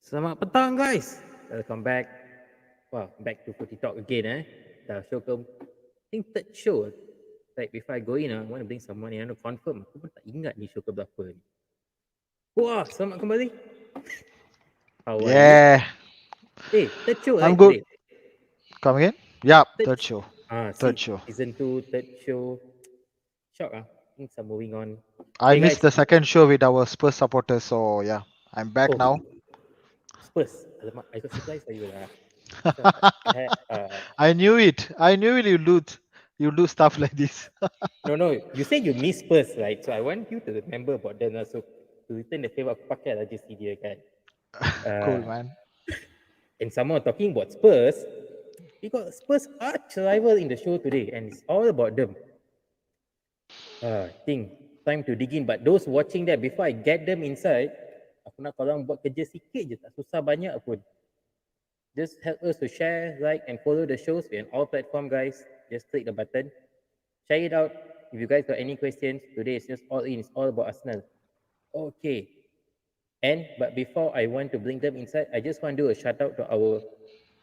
Selamat petang guys. Welcome back. Wow, back to FOOTYtalk again Dah show ke I think third show. Like before I go in I want to bring someone yang to confirm. Aku pun tak ingat ni show ke berapa ni. Wah, selamat kembali. How are you? Yeah, Third show I'm right good. today? Come again? Yeah, Third third sh- show. See, Third show. season 2, third show. Shock Things are moving on. I Hey missed guys. the second show with our Spurs supporters, so yeah, I'm back Oh, now. Spurs. Alamak, I got surprise for you lah. So I had I knew it. I knew it. You do stuff like this. No, you say you miss Spurs, right? So I want you to remember about them. So to return the favor, aku pakai lah jersey dia kan. Cool, Uh, man. and someone talking about Spurs, we got Spurs arch rival in the show today, and it's all about them. I think time to dig in. But those watching that, before I get them inside, aku nak korang buat kerja sikit je, tak susah banyak pun. Just help us to share, like, and follow the shows. We're on all platform, guys. Just click the button. Check it out. If you guys got any questions, today is just all in. It's all about Arsenal. Okay. But before I want to bring them inside, I just want to do a shout out to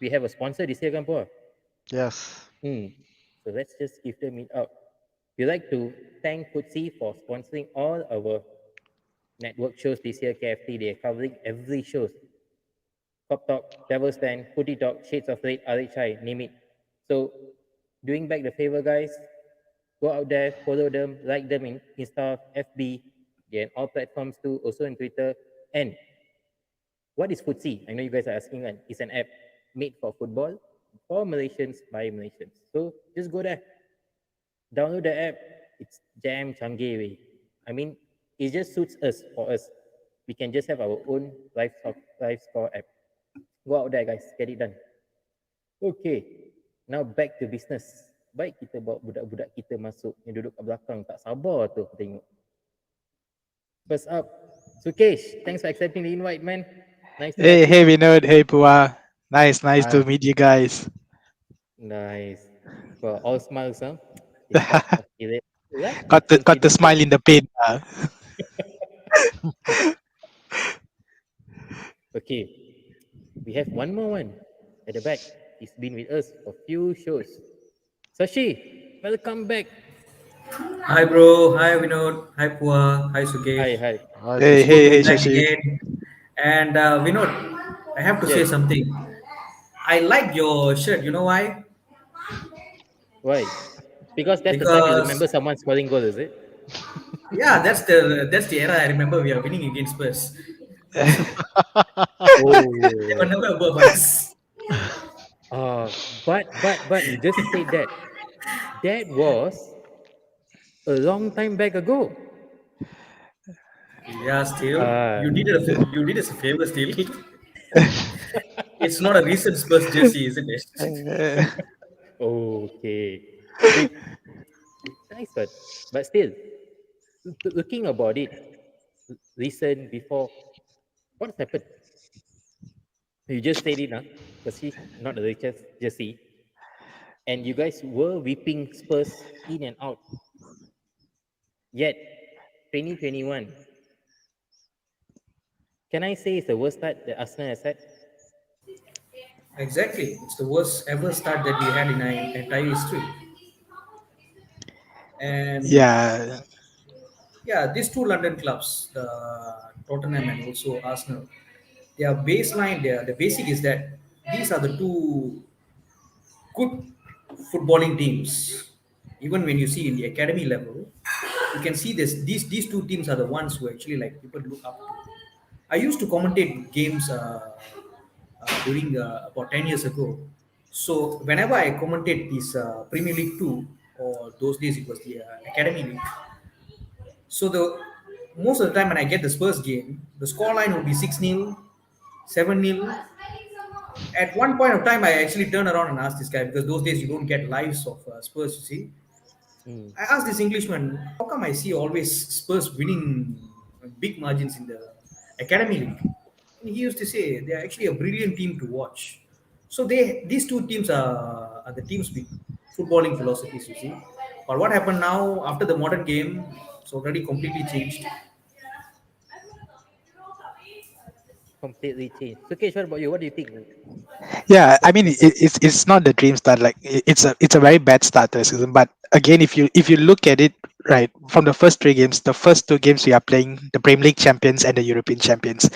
we have a sponsor this year, kan, Po? Yes. So let's just give them it out. We like to thank Footsie for sponsoring all our network shows this year, KFT. They are covering every show. Cop Talk, Devil Stand, Footy Talk, Shades of Red, RHI, name it. So doing back the favor, guys, go out there, follow them, like them in Insta, FB, they're in all platforms too, also in Twitter. And what is Footsie? I know you guys are asking, and it's an app made for football for Malaysians by Malaysians. So just go there, download the app. It's damn canggih way. I mean, it just suits us for us. We can just have our own live score app. Go out there, guys. Get it done. Okay. Now back to business. Baik kita bawa budak-budak kita masuk yang duduk kat belakang. Tak sabar tu aku tengok. First up, Sukesh. Thanks for accepting the invite, man. Nice to have you. Hey, Vinod. Hey, Pua. Nice to Hi. meet you guys. Nice. Well, all smiles, huh? Despite got the smile in the pain. Okay. We have one more one at the back. He's been with us for a few shows. Sashi, welcome back. Hi bro, hi Vinod, hi Pua, hi Sukesh. Hi. Hi, Hey, It's Shashi. good to be hey, back Shashi. again. And Vinod, I have to say Yes. something. I like your shirt. You know why? Why? Because that's the time you Because remember someone scoring goal, is it? yeah, that's the era I remember we are winning against Spurs. They were Oh. never above us. But you just said that. That was a long time back ago. Yeah, still Uh, you did us a favor. Still, it's not a recent Spurs jersey, isn't it? okay. With nice, but still, looking about it, recent before, what's happened? You just said it, because he's not the richest jersey, and you guys were whipping Spurs in and out. Yet, 2021, can I say it's the worst start that Arsenal has had? Exactly, it's the worst ever start that we had in our entire history. And Yeah, yeah, these two London clubs, the Tottenham and also Arsenal, their baseline, the basic is that these are the two good footballing teams. Even when you see in the academy level, you can see this. These two teams are the ones who actually like people look up to. I used to commentate games during about 10 years ago. So whenever I commentate this Premier League two, or those days it was the Academy League. So the most of the time when I get the Spurs game, the scoreline will be 6-0, 7-0. At one point of time, I actually turned around and asked this guy, because those days you don't get lives of Spurs, you see. Mm. I asked this Englishman, how come I see always Spurs winning big margins in the Academy League? And he used to say they're actually a brilliant team to watch. So these two teams are the teams with footballing philosophies, you see. But what happened now after the modern game? It's already completely changed. completely changed. Sukesh, what about you? What do you think? Yeah, I What's mean different? it's not the dream start. Like it's a very bad start to the season. But again, if you look at it right from the first three games, the first two games we are playing the Premier League champions and the European champions.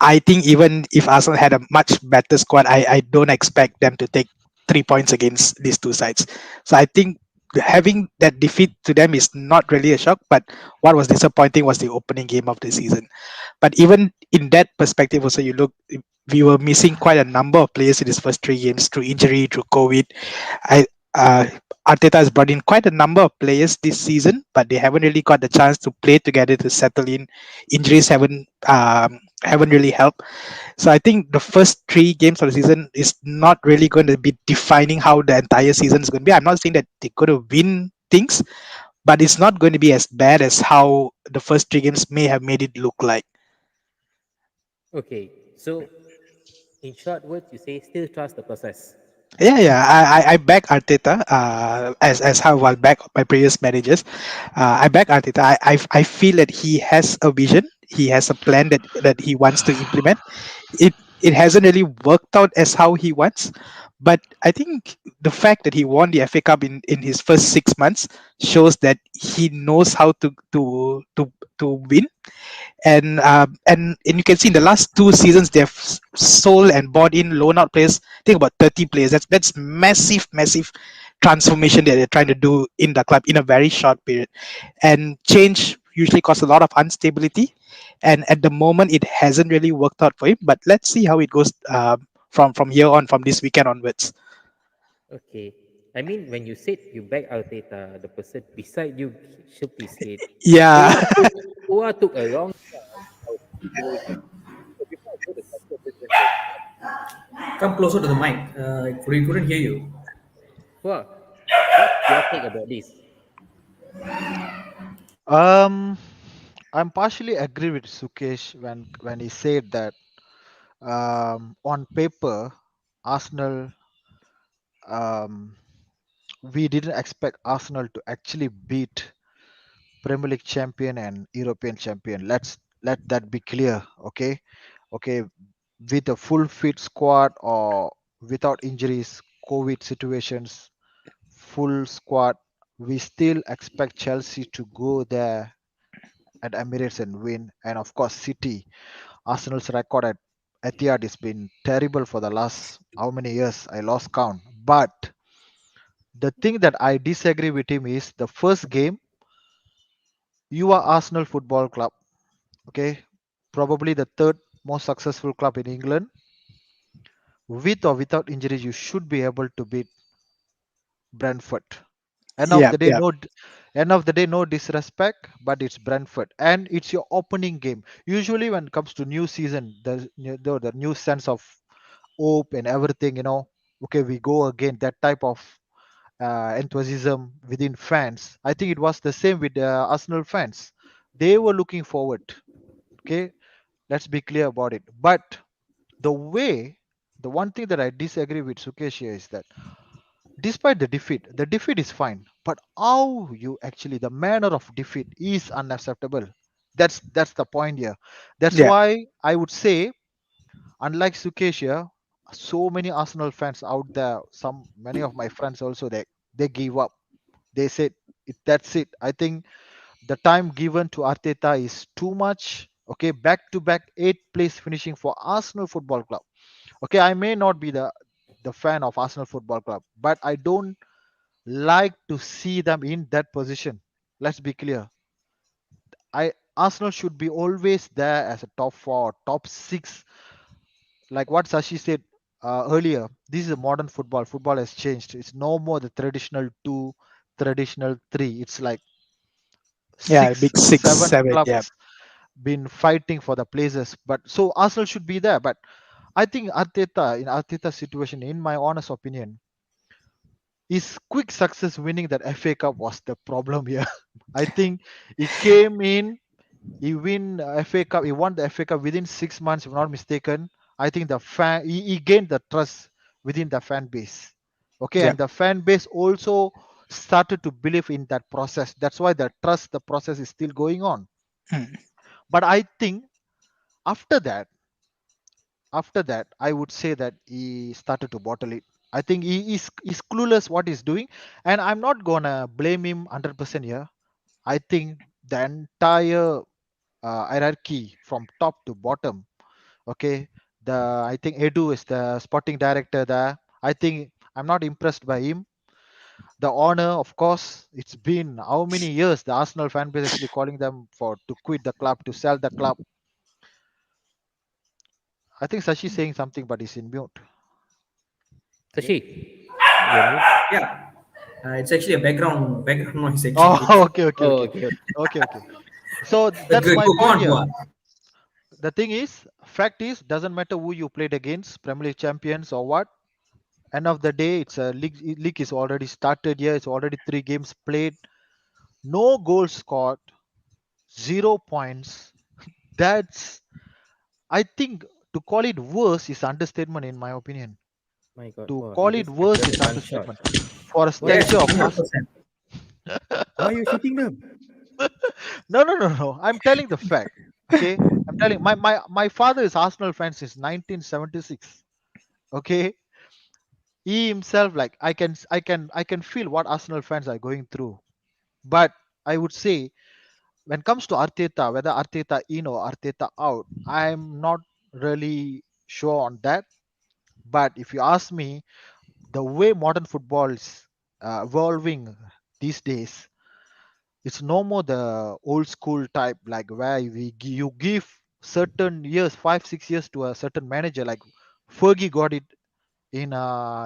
I think even if Arsenal had a much better squad, I don't expect them to take 3 points against these two sides. So I think having that defeat to them is not really a shock. But what was disappointing was the opening game of the season. But even in that perspective, also you look, we were missing quite a number of players in his first three games through injury, through COVID. I uh, Arteta has brought in quite a number of players this season, but they haven't really got the chance to play together to settle in. Injuries haven't really helped. So I think the first three games of the season is not really going to be defining how the entire season is going to be. I'm not saying that they're going to win things, but it's not going to be as bad as how the first three games may have made it look like. Okay, so in short words, you say still trust the process. Yeah. I back Arteta as how I back my previous managers. I back Arteta. I feel that he has a vision. He has a plan that he wants to implement. It hasn't really worked out as how he wants, but I think the fact that he won the FA Cup in his first 6 months shows that he knows how to win. And you can see in the last two seasons they have sold and bought in loan out players. I think about 30 players. That's massive transformation that they're trying to do in the club in a very short period. And change usually causes a lot of instability, and at the moment it hasn't really worked out for him. But let's see how it goes from here on, from this weekend onwards. Okay. I mean, when you said you back Arteta, the person beside you shook his head. Yeah. Ua took a long time of evaluation. So before I go to question, just going to Come closer to the mic. We couldn't hear you. Ua, what's your take about this? Um, I'm partially agree with Sukesh when he said that on paper, Arsenal, um, we didn't expect Arsenal to actually beat Premier League champion and European champion. Let that be clear. Okay. With a full fit squad or without injuries, COVID situations, full squad, we still expect Chelsea to go there at Emirates and win. And of course, City, Arsenal's record at Etihad has been terrible for the last how many years? I lost count. But the thing that I disagree with him is the first game, you are Arsenal Football Club, okay? Probably the third most successful club in England. With or without injuries, you should be able to beat Brentford. End of Yeah, the day, yeah, no, end of the day, no disrespect, but it's Brentford, and it's your opening game. Usually, when it comes to new season, the new sense of hope and everything, okay, we go again. That type of enthusiasm within fans. I think it was the same with Arsenal fans. They were looking forward. Okay, let's be clear about it. But the way, the one thing that I disagree with Sukesh here is that despite the defeat is fine, but how you actually, the manner of defeat is unacceptable. That's the point here. That's yeah. why I would say, unlike Sukesh here, so many Arsenal fans out there, some many of my friends also, they give up. They said that's it. I think the time given to Arteta is too much. Okay, back to back 8th place finishing for Arsenal Football Club. Okay, I may not be the fan of Arsenal Football Club, but I don't like to see them in that position. Let's be clear. Arsenal should be always there as a top four, top six. Like what Sashi said earlier, this is a modern football. Football has changed. It's no more the traditional two, traditional three. It's like Yeah, six, big six, seven seven. Yeah, clubs been fighting for the places. But so Arsenal should be there. But I think Arteta, in Arteta's situation, in my honest opinion, his quick success winning that FA Cup was the problem here. I think he came in, he win FA Cup, he won the FA Cup within 6 months, if I'm not mistaken. I think he gained the trust within the fan base. Okay, yeah. and the fan base also started to believe in that process. That's why the process is still going on. Mm. But I think after that, After that, I would say that he started to bottle it. I think he's clueless what he's doing, and I'm not gonna blame him 100% here. I think the entire hierarchy from top to bottom. Okay, the I think Edu is the sporting director there. I think I'm not impressed by him. The owner, of course, it's been how many years the Arsenal fan base actually calling them for to quit the club, to sell the club. I think Sashi saying something, but he's in mute. Sashi, you're mute. Yeah, it's actually a background noise Oh, actually. okay, okay, Oh, okay, okay, okay. okay, okay. So But that's my go point on, go here. on. The thing is, fact is, doesn't matter who you played against, Premier League champions or what. End of the day, it's a league. League is already started here. It's already 3 games played. No goals scored. 0 points. That's, I think, to call it worse is understatement in my opinion. My God, To wow, you call it just captured worse the is gunshot. understatement. For a Why are you Yes, stature, of shooting them? course. 100%. Why are you shooting them? No, no, no, no. I'm telling the fact. Okay, I'm telling my father is Arsenal fan since 1976. Okay, he himself, like, I can feel what Arsenal fans are going through. But I would say when it comes to Arteta, whether Arteta in or Arteta out, I'm not really sure on that. But if you ask me, the way modern football is evolving these days, it's no more the old school type, like where you give certain years, 5 6 years to a certain manager, like Fergie got it in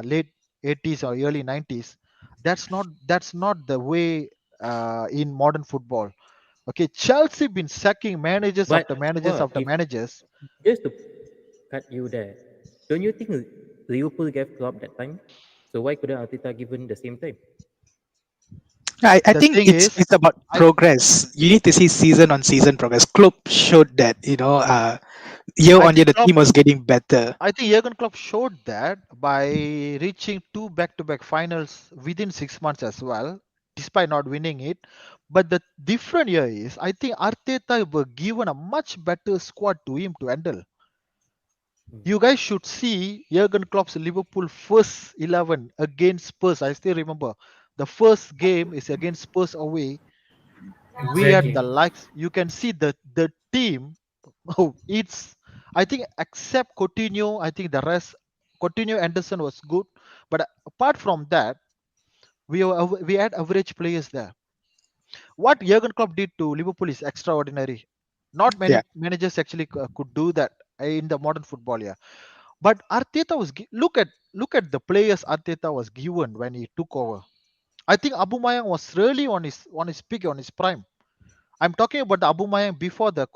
late 80s or early 90s. That's not the way in modern football. Okay, Chelsea been sacking managers But after managers well, after if managers. just to cut you there, don't you think Liverpool gave Klopp that time? So why couldn't Arteta given the same time? I The think thing is, it's about I progress. You need to see season on season progress. Klopp showed that, year I on year think the Klopp team was getting better. I think Jurgen Klopp showed that by reaching two back-to-back finals within 6 months as well, despite not winning it. But the different here is, I think Arteta were given a much better squad to him to handle. Hmm. You guys should see Jurgen Klopp's Liverpool first 11 against Spurs. I still remember the first game is against Spurs away. We had the Exactly. likes. You can see the team. Oh, it's, I think, except Coutinho, I think the rest, Coutinho, Anderson was good, but apart from that, we had average players there. What Jurgen Klopp did to Liverpool is extraordinary. Not Yeah. many managers actually could do that in the modern football. Yeah, but Arteta look at the players Arteta was given when he took over. I think Aubameyang was really on his peak, on his prime. I'm talking about the Aubameyang before the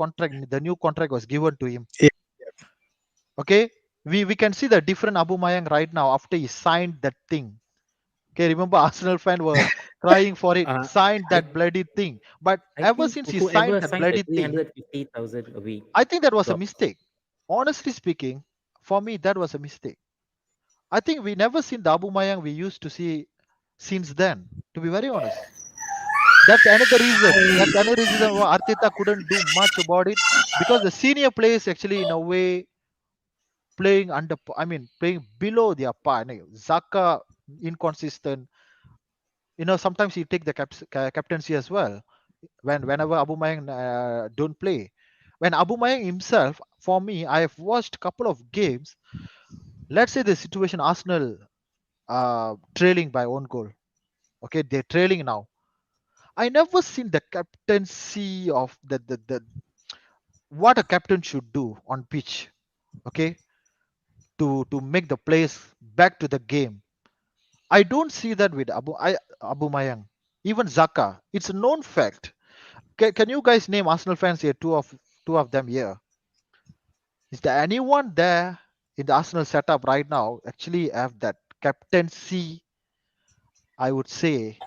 new contract was given to him. Yeah. Okay, we can see the different Aubameyang right now after he signed that thing. Okay, remember Arsenal fan were crying for it, Uh, signed I that bloody thing. But I ever think since he signed whoever that signed the bloody thing, 350,000 a week I think that was a dropped. mistake. Honestly speaking, for me that was a mistake. I think we never seen the Aubameyang we used to see since then. To be very honest, that's another reason. That's another reason why Arteta couldn't do much about it, because the senior players actually in a way playing playing below their par. Zaka inconsistent. Sometimes he take the captaincy as well whenever Aubameyang don't play. When Aubameyang himself, for me, I have watched couple of games. Let's say the situation Arsenal trailing by one goal. Okay, they're trailing now. I never seen the captaincy of the what a captain should do on pitch. Okay, to make the players back to the game. I don't see that with Abu Mayang, even Zaka. It's a known fact. Can you guys name Arsenal fans here? Two of them here. Is there anyone there in the Arsenal setup right now actually have that captaincy? I would say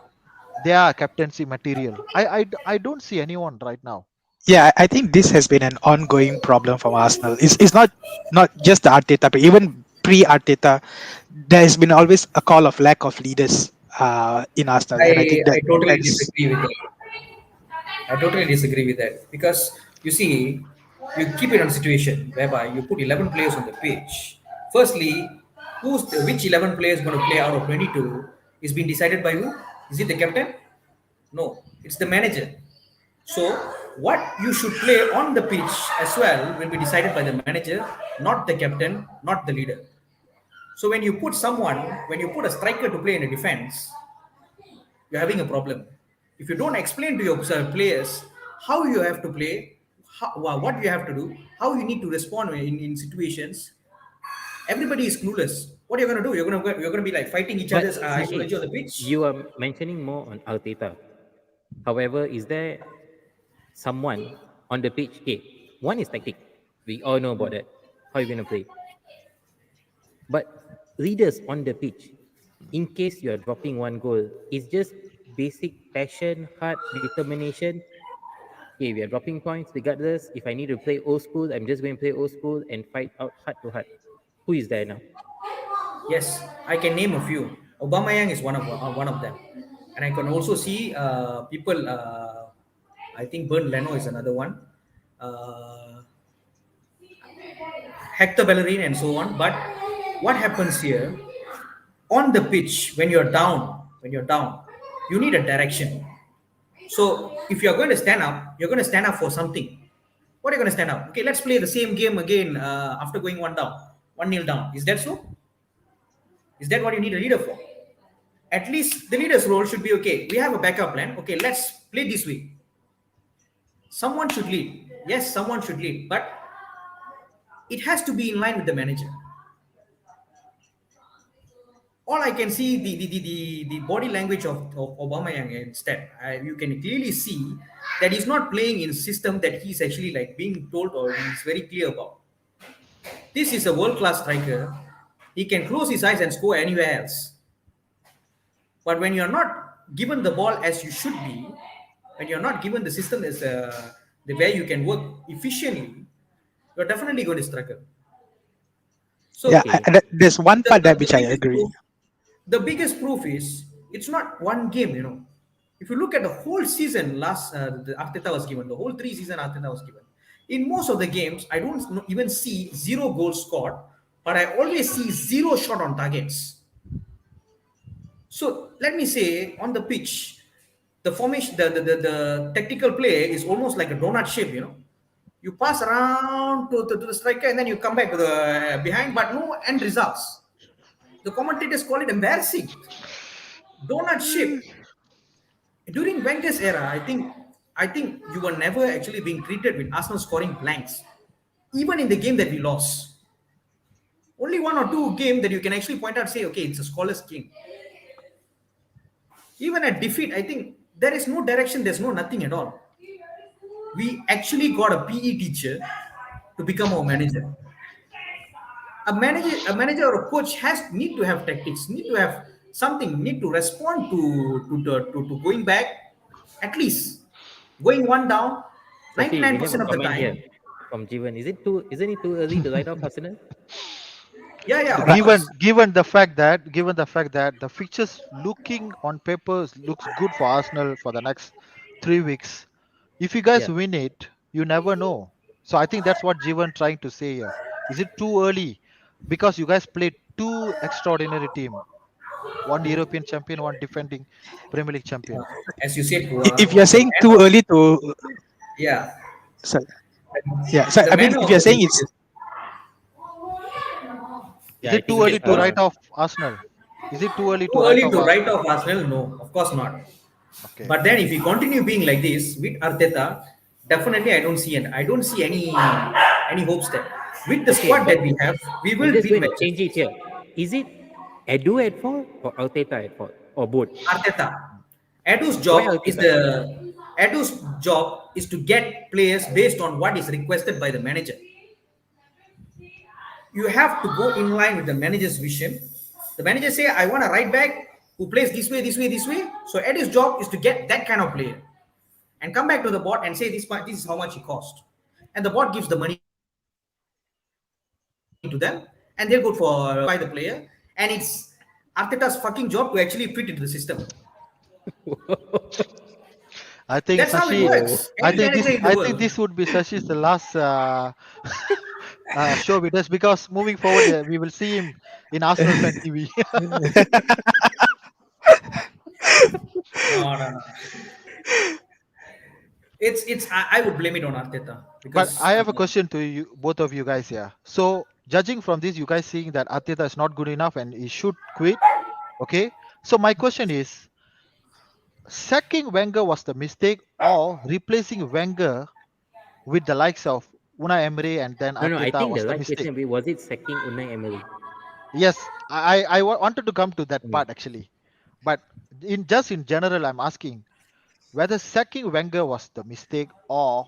they are captaincy material. I don't see anyone right now. Yeah, I think this has been an ongoing problem from Arsenal. It's not just the Arteta, but even pre-Arteta, there has been always a call of lack of leaders in Arsenal, and I think I totally that's disagree with that. I totally disagree with that because you see, you keep it on a situation whereby you put 11 players on the pitch. Firstly, which 11 players going to play out of 22 is being decided by who? Is it the captain? No, it's the manager. So what you should play on the pitch as well will be decided by the manager, not the captain, not the leader. So when you put a striker to play in a defense, you're having a problem. If you don't explain to your players how you have to play, what you have to do, how you need to respond in situations, everybody is clueless. What are you going to do? You're going to be like fighting each But other's CK, ideology on the pitch. you are mentioning more on Arteta. However, is there someone on the pitch? Okay, one is tactic. We all know about that. How you going to play? But leaders on the pitch, in case you are dropping one goal, it's just basic passion, heart, determination. Okay, we are dropping points regardless. If I need to play old school, I'm just going to play old school and fight out heart to heart. Who is there now? Yes, I can name a few. Aubameyang is one of them, and I can also see people. I think Bernd Leno is another one. Uh, Hector Bellerin and so on. But what happens here on the pitch when you're down, you need a direction. So if you're going to stand up, you're going to stand up for something. What are you going to stand up? Okay, let's play the same game again after going one down, 1-0 down. Is that so? Is that what you need a leader for? At least the leader's role should be okay. We have a backup plan. Okay, let's play this way. Someone should lead. Yes, someone should lead, but it has to be in line with the manager. All I can see the body language of Aubameyang instead. You can clearly see that he's not playing in system that he's actually like being told or he's very clear about. This is a world class striker. He can close his eyes and score anywhere else. But when you're not given the ball as you should be, when you're not given the system as the way you can work efficiently, you're definitely going to struggle. So Yeah, Okay. there's one the, part the, that the which I biggest agree. proof, the biggest proof is it's not one game. If you look at the whole season last the Arteta was given, the whole 3 season Arteta was given, in most of the games I don't even see zero goals scored, but I always see zero shot on targets. So let me say on the pitch, the formation, the tactical play is almost like a donut shape. You pass around to the striker and then you come back to the behind, but no end results. The commentators call it embarrassing. Donut shape. During Wenger's era, I think you were never actually being treated with Arsenal scoring blanks, even in the game that we lost. Only one or two game that you can actually point out, say, okay, it's a scoreless game. Even at defeat, I think there is no direction, there's no nothing at all. We actually got a PE teacher to become our manager. A manager or a coach need to have tactics, need to have something, need to respond to going back, at least going one down Sophie, we have a 99% of the comment here time. from Jivan. Isn't it too early to write off Arsenal? Yeah, yeah, of Given course. given the fact that the fixtures looking on paper looks good for Arsenal for the next 3 weeks. If you guys Yeah. win it, you never know. So I think that's what Jivan trying to say here. Is it too early? Because you guys played two extraordinary team, one European champion, one defending Premier League champion. As you said, If you're the saying too manner, early to, yeah, so, yeah, so the I mean, manner if of you're the saying defeat it's, is Is Yeah, I it too think early to write off Arsenal? Is it too early to too write early off to write Arsenal? off Arsenal. No, of course not. Okay. But then if we continue being like this with Arteta, definitely I don't see any hopes there. With the okay, squad but that we have, we I'm will just beat going to Manchester change it City. here. Is it Edu at fault or Arteta at fault or both? Arteta. Edu's Why job is Arteta? the Edu's job is to get players based on what is requested by the manager. You have to go in line with the manager's vision. The manager say, I want a right back who plays this way, this way, this way. So Edu's job is to get that kind of player and come back to the board and say this is how much it cost. And the board gives the money to them and they'll go for buy the player. And it's Arteta's fucking job to actually fit into the system. I think That's how it Sashi. Oh, works. Any manager in the I think world. this would be Sashi's the last show with us, because moving forward we will see him in Arsenal fan TV. No, no, no. I would blame it on Arteta But because I have a question to you, both of you guys here. So judging from this, you guys seeing that Arteta is not good enough and he should quit. Okay. So my question is, sacking Wenger was the mistake, or replacing Wenger with the likes of Unai Emery and then no, no. I Arteta think was the the right mistake? question was it sacking Unai Emery? Yes, wanted to come to that Mm. part actually. But in general, I'm asking whether sacking Wenger was the mistake, or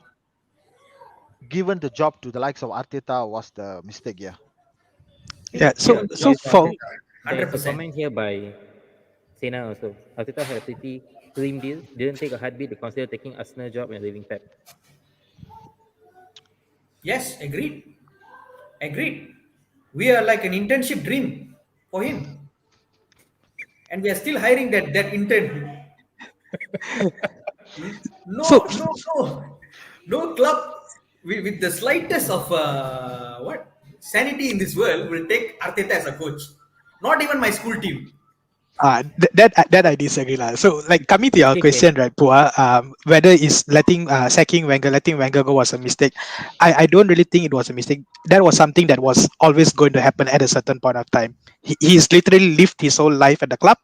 given the job to the likes of Arteta was the mistake. Yeah. Yeah. given So the so job There's to for Arteta, there's a 100%. comment here by Sena also. Arteta had a pretty clean deal. Didn't take a heartbeat to consider taking Arsenal job and leaving Pep. Yes, agreed. Agreed. We are like an internship dream for him, and we are still hiring that intern. so No, no, no, no club with the slightest of what sanity in this world will take Arteta as a coach. Not even my school team. that I disagree lah. So like coming to your Okay, okay. question, right, Pua, whether is letting Wenger go was a mistake. I don't really think it was a mistake. That was something that was always going to happen at a certain point of time. He's literally lived his whole life at the club,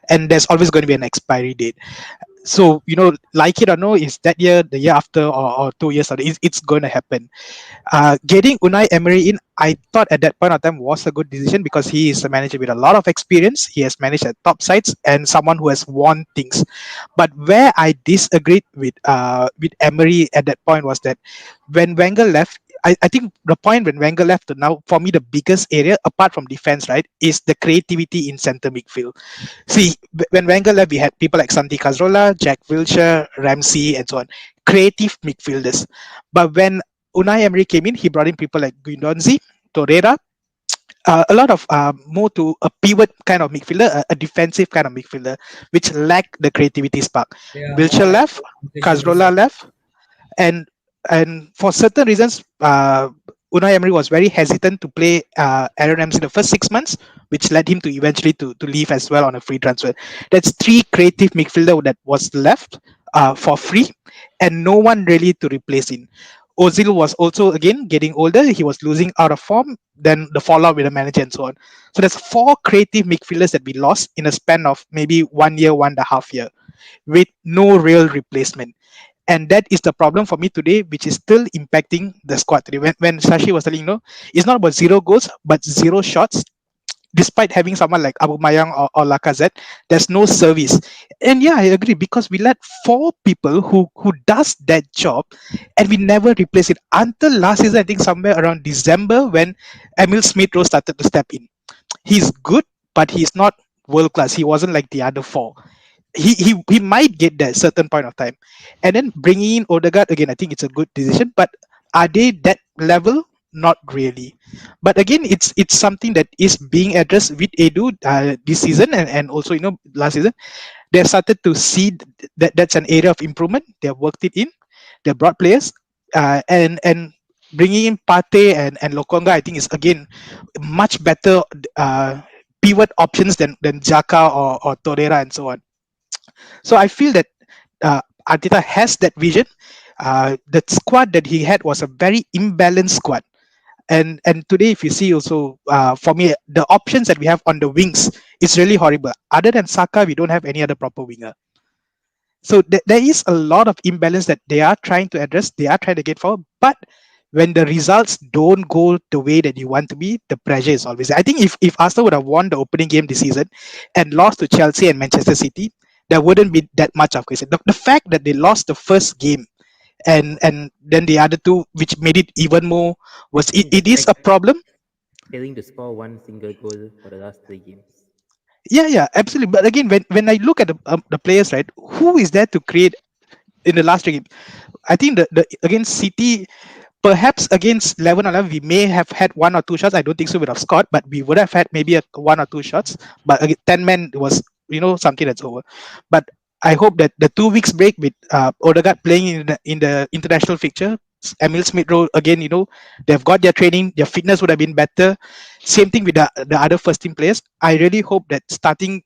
and there's always going to be an expiry date. So like it or no, is that year, the year after, or 2 years after, it's going to happen. Getting Unai Emery in, I thought at that point of time was a good decision because he is a manager with a lot of experience. He has managed at top sides and someone who has won things. But where I disagreed with Emery at that point was that when Wenger left, I think the point when Wenger left to now, for me, the biggest area apart from defense, right, is the creativity in center midfield. See, when Wenger left, we had people like Santi Cazorla, Jack Wilshere, Ramsey, and so on, creative midfielders. But when Unai Emery came in, he brought in people like Guendouzi, Torreira, a lot of more to a pivot kind of midfielder, a defensive kind of midfielder, which lacked the creativity spark. They are more Wilshere like left, position Cazorla defense. left, and for certain reasons, Unai Emery was very hesitant to play Aaron Ramsey the first 6 months, which led him to eventually to leave as well on a free transfer. That's three creative midfielder that was left for free, and no one really to replace him. Ozil was also again getting older. He was losing out of form. Then the fallout with the manager and so on. So there's four creative midfielders that we lost in a span of maybe 1 year, 1.5 year, with no real replacement. And that is the problem for me today, which is still impacting the squad today. When Sashi was telling, it's not about zero goals, but zero shots. Despite having someone like Abu Mayang or Lacazette, there's no service. And yeah, I agree, because we let four people who does that job, and we never replace it until last season. I think somewhere around December, when Emil Smith Rowe started to step in. He's good, but he's not world class. He wasn't like the other four. He might get there at a certain point of time. And then bringing in Odegaard again, I think it's a good decision. But are they that level? Not really. But again, it's something that is being addressed with Edu this season, and also last season. They started to see that that's an area of improvement. They have worked it in. They brought players, and bringing in Pate and Lokonga, I think is again much better pivot options than Jaka or Torreira and so on. So I feel that Arteta has that vision. The squad that he had was a very imbalanced squad. And today, if you see also, for me, the options that we have on the wings is really horrible. Other than Saka, we don't have any other proper winger. So there is a lot of imbalance that they are trying to address. They are trying to get forward, but when the results don't go the way that you want to be, the pressure is always there. I think if Arsenal would have won the opening game this season and lost to Chelsea and Manchester City, there wouldn't be that much of question. The fact that they lost the first game and then the other two, which made it even more, was I think it just is like a problem. failing to score one single goal for the last 3 games. Yeah, absolutely. But again, when I look at the players, right, who is there to create in the last 3 games? I think the against City, perhaps against 11 on 11, we may have had one or two shots. I don't think so we would have scored, but we would have had maybe one or two shots. But again, 10 men was something that's over. But I hope that the 2 weeks break with Odegaard playing in the international fixture, Emil Smith Rowe again, they've got their training, their fitness would have been better. Same thing with the other first team players. I really hope that starting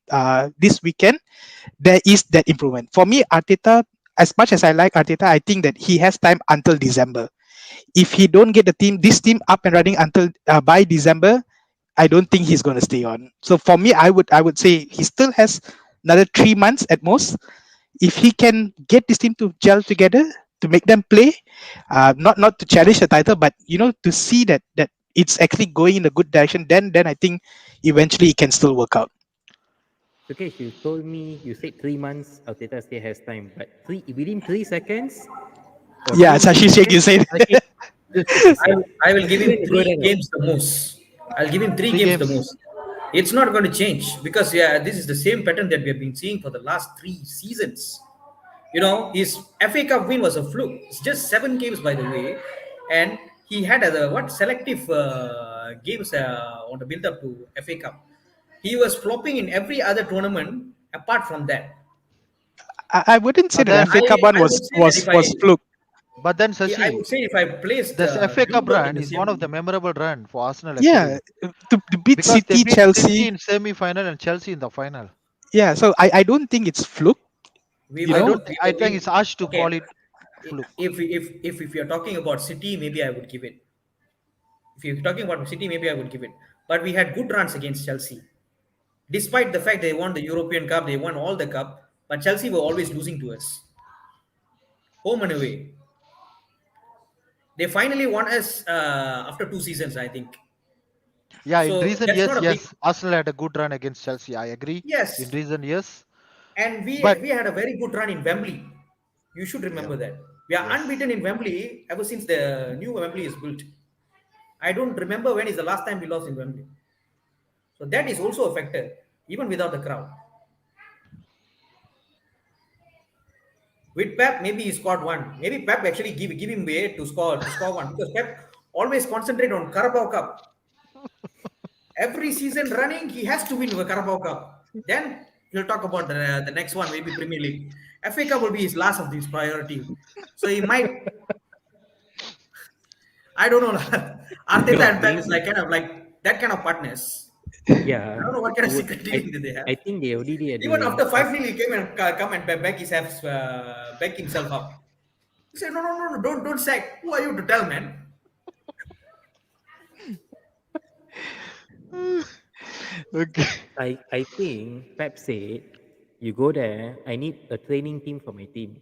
this weekend, there is that improvement. For me, Arteta, as much as I like Arteta, I think that he has time until December. If he don't get this team up and running until by December, I don't think he's going to stay on. So for me, I would say he still has another 3 months at most. If he can get this team to gel together, to make them play, not to cherish the title, but to see that it's actually going in a good direction, then I think eventually it can still work out. Sukesh, you told me you said 3 months. Arteta still has time, but within 3 seconds or Yeah, 2 minutes, Sashi Sheikh, you said. I will give him Even three good enough. games the most. I'll give him three Three games the games. most. It's not going to change because this is the same pattern that we have been seeing for the last 3 seasons. His FA Cup win was a fluke. It's just 7 games, by the way, and he had selective games on the build up to FA Cup. He was flopping in every other tournament apart from that. I wouldn't say But that then, FA Cup one I was would say that was if I was fluke. but then, I Sashi, would say if I placed this FA Cup Bloomberg in run the is one of the same. memorable run for Arsenal Yeah, actually, to beat because they City, beat City Chelsea. in semi-final and Chelsea in the final. Yeah, so I don't think it's fluke. we You were I know, don't. not we I were think we it's harsh to call okay. it fluke. If you're talking about City, maybe I would give it. If you're talking about City, maybe I would give it. But we had good runs against Chelsea, despite the fact they won the European Cup, they won all the cup, but Chelsea were always losing to us, home and away. They finally won us after 2 seasons, I think. Yeah, in So recent that's years, not a big yes, Arsenal had a good run against Chelsea. I agree. In yes. recent years, And we but we had a very good run in Wembley. You should yeah, remember that. We are yes. unbeaten in Wembley ever since the new Wembley is built. I don't remember when is the last time we lost in Wembley. So that is also a factor, even without the crowd. With Pep, maybe he scored one. Maybe Pep actually give him way to score one because Pep always concentrate on Carabao Cup. Every season running, he has to win the Carabao Cup. Then he'll talk about the next one, maybe Premier League. FA Cup will be his last of this priority. So he might, I don't know. Arteta No, and Pep is like kind of like that kind of partners. I yeah. don't know what kind of Would secret I? dealing that they have. I think they already had Even the after 5-0, he came and come and back himself up. He said, no, don't sack. Who are you to tell, man? Okay. I think Pep said, you go there, I need a training team for my team.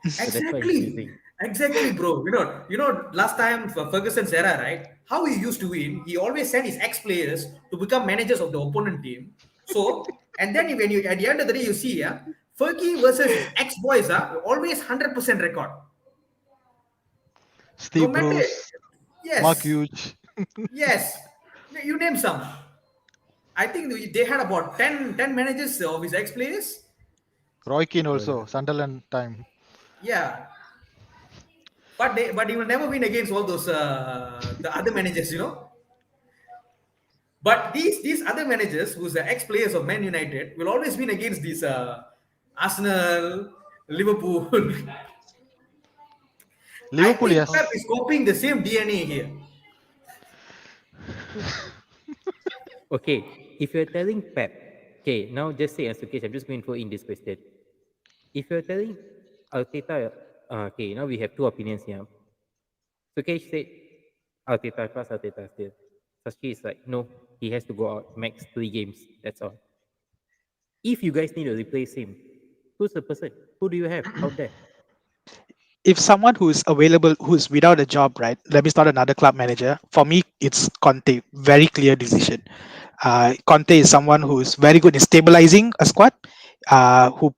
So that's why he's Exactly. using. Exactly, bro. Last time for Ferguson's era, right? How he used to win, he always sent his ex-players to become managers of the opponent team. So, and then when you at the end of the day, you see, Fergie versus his ex-boys are always 100% record. No Steve matter, Bruce, Mark yes, Hughes, yes, you name some. I think they had about ten managers of his ex-players. Roy Keane Uh, also, Sunderland time. Yeah, but he will never win against all those the other managers. But these other managers, who's the ex-players of Man United, will always win against these Arsenal, Liverpool. I Liverpool, think yes. Pep is copying the same DNA here. okay, if you're telling Pep, okay, now just say, Sukesh, I'm just going to throw in this question. If you're telling Arteta, okay, now we have two opinions here. Sukesh said Arteta, trust Arteta still. Sashi is like, no, he has to go out max 3 games. That's all. If you guys need to replace him, who's the person? Who do you have out there? if someone who's available, who's without a job, right? Let me start another club manager. For me, it's Conte. Very clear decision. Conte is someone who is very good in stabilizing a squad, who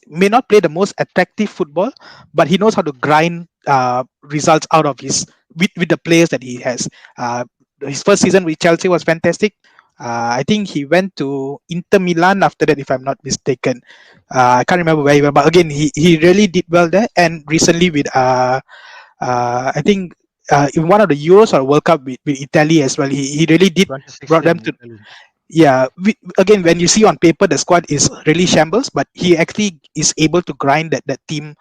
may not play the most attractive football, but he knows how to grind results out of with the players that he has. His first season with Chelsea was fantastic. I think he went to Inter Milan after that, if I'm not mistaken. I can't remember where he went, but again, he really did well there. And recently with I think in one of the Euros or World Cup with Italy as well, he really did brought 2016 them in to Italy. yeah, again, when you see on paper the squad is really shambles, but he actually is able to grind that team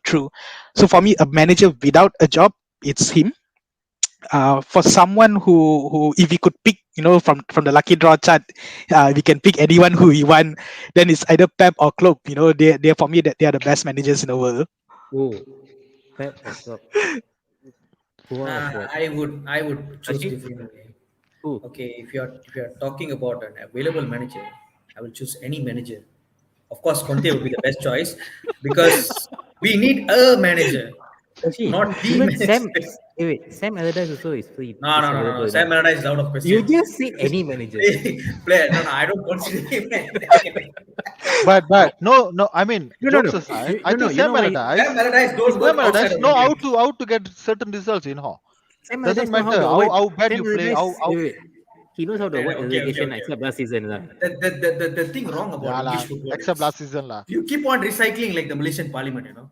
through. So for me, a manager without a job, it's him. For someone who if we could pick, from the lucky draw chart, we can pick anyone who we want, then it's either Pep or Klopp. They for me that they are the best managers in the world. Oh, Pep or Klopp? Who else? What? I would choose Rashid? differently. Who? Okay, if you're talking about an available manager, I will choose any manager. Of course, Conte would be the best choice because we need a manager, Rashid, not the even Sam. manager. Wait, Sam Allardyce also is free. No, Is no, no, no, no. available Sam now. Allardyce is out of You question. just say any manager. Player, no, no, I don't consider him. But no, I mean, No, no, no. jokes aside, I No. think You know Sam why? Sam Allardyce, Allardyce don't work Sam outside Allardyce of know England. how to get certain results. Sam Doesn't Allardyce know how matter to avoid. how bad Sam you play. Allardyce. How Wait. He knows how to avoid Okay, okay, relegation okay, except okay. last season. Lah. The thing wrong about yeah lah, English football except is last season lah. you keep on recycling like the Malaysian parliament, you know.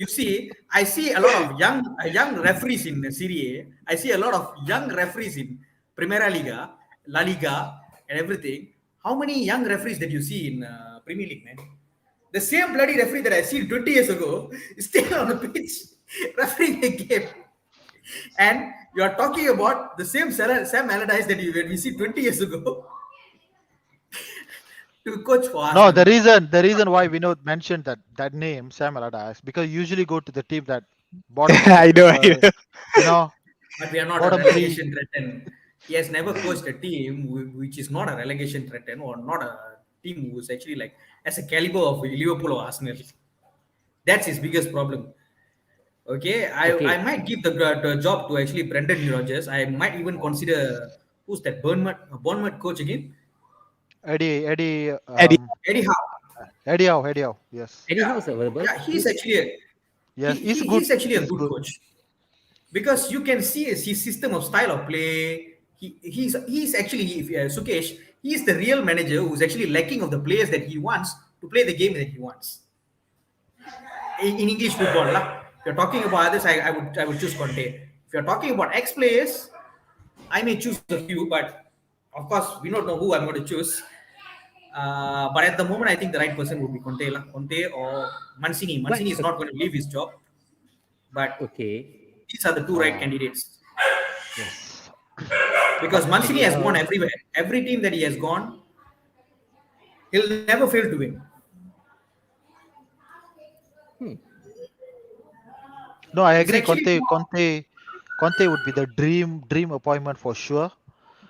You see, I see a lot of young referees in the Serie A. I see a lot of young referees in Primera Liga, La Liga, and everything. How many young referees that you see in Premier League, man? The same bloody referee that I seen 20 years ago is still on the pitch refereeing a game. And you are talking about the same Sam Allardyce that we see 20 years ago to coach for No, Arsenal, the man. reason why Vinod mentioned that name Sam Allardyce because you usually go to the team that bottom of the I know, I table, know. you know, But we are not a bottom three. relegation threaten. He has never coached a team which is not a relegation threaten or not a team who is actually like as a caliber of Liverpool or Arsenal. That's his biggest problem. Okay, I Okay. might give the job to actually Brendan Rodgers. I might even consider who's that Bournemouth coach again? Eddie Eddie. Eddie Howe. Eddie Howe, yes. Eddie Howe's available. Yeah, he's He's actually a, Yes, he's good. he's actually a He's good good. coach because you can see his system of style of play. He's actually Sukesh. He's the real manager who's actually lacking of the players that he wants to play the game that he wants in English football. Lah. If you're talking about others, I would choose Conte. If you're talking about ex players, I may choose a few, but of course we don't know who I'm going to choose. But at the moment, I think the right person would be Conte, lah. Conte or Mancini. but Mancini is not going to leave his job, but okay. these are the two right Uh, candidates yes. because Mancini Eddie has gone Howe. everywhere. Every team that he has gone, he'll never fail to win. Hmm. No, I He's agree. actually Conte would be the dream appointment for sure.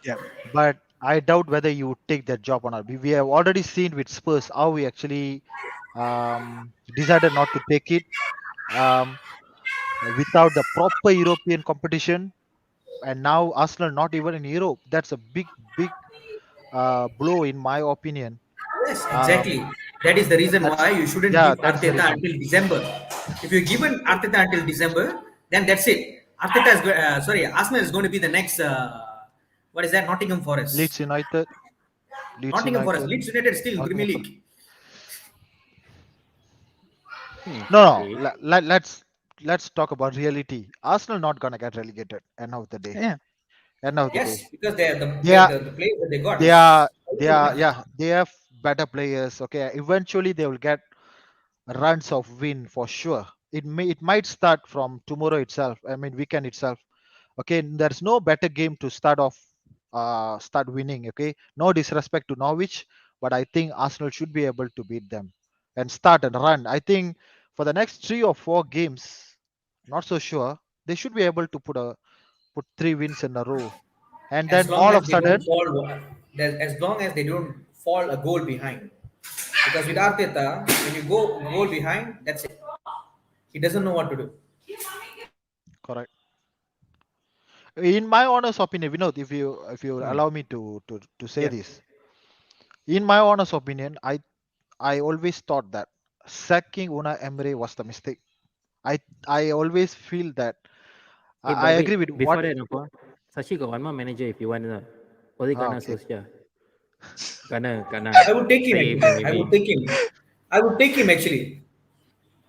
Yeah. But I doubt whether you would take that job or not. We have already seen with Spurs how we actually decided not to take it um, without the proper European competition, and now Arsenal not even in Europe. That's a big blow in my opinion. yes, exactly. Um, That is the reason that's why you shouldn't yeah, give that is the Arteta reason. until December. If you're given Arteta until December, then that's it. Arteta is sorry, Arsenal is going to be the next. What is that? Nottingham Forest. Leeds United, Leeds Nottingham Forest. United, Leeds United is still in Premier Nottingham Forest. League. Hmm. No, Okay. let's talk about reality. Arsenal not gonna get relegated. End of the day. Yeah. End of the Yes, day. because they are They are the players that they got they is are they good are enough. yeah, they have better players. Okay. Eventually they will get runs of win for sure. It might start from tomorrow itself. I mean weekend itself. Okay. There's no better game to start winning. Okay. No disrespect to Norwich, but I think Arsenal should be able to beat them and start and run. I think for the next 3 or 4 games, not so sure. They should be able to put 3 wins in a row. And As then long all as of a they don't sudden, fall, as long as they don't fall a goal behind. Because with Arteta, when you go a goal behind, that's it. He doesn't know what to do. correct. In my honest opinion, Vinod, if you Hmm. allow me to say Yeah. this, in my honest opinion, I always thought that sacking Una Emery was the mistake. I I always feel that Hey, I but agree with wait. what Before that, Napa, Sashi got one more manager if you want. Only Ghana okay. Solskjaer. Ghana. I would take him Say actually. I maybe. would take him. I would take him actually.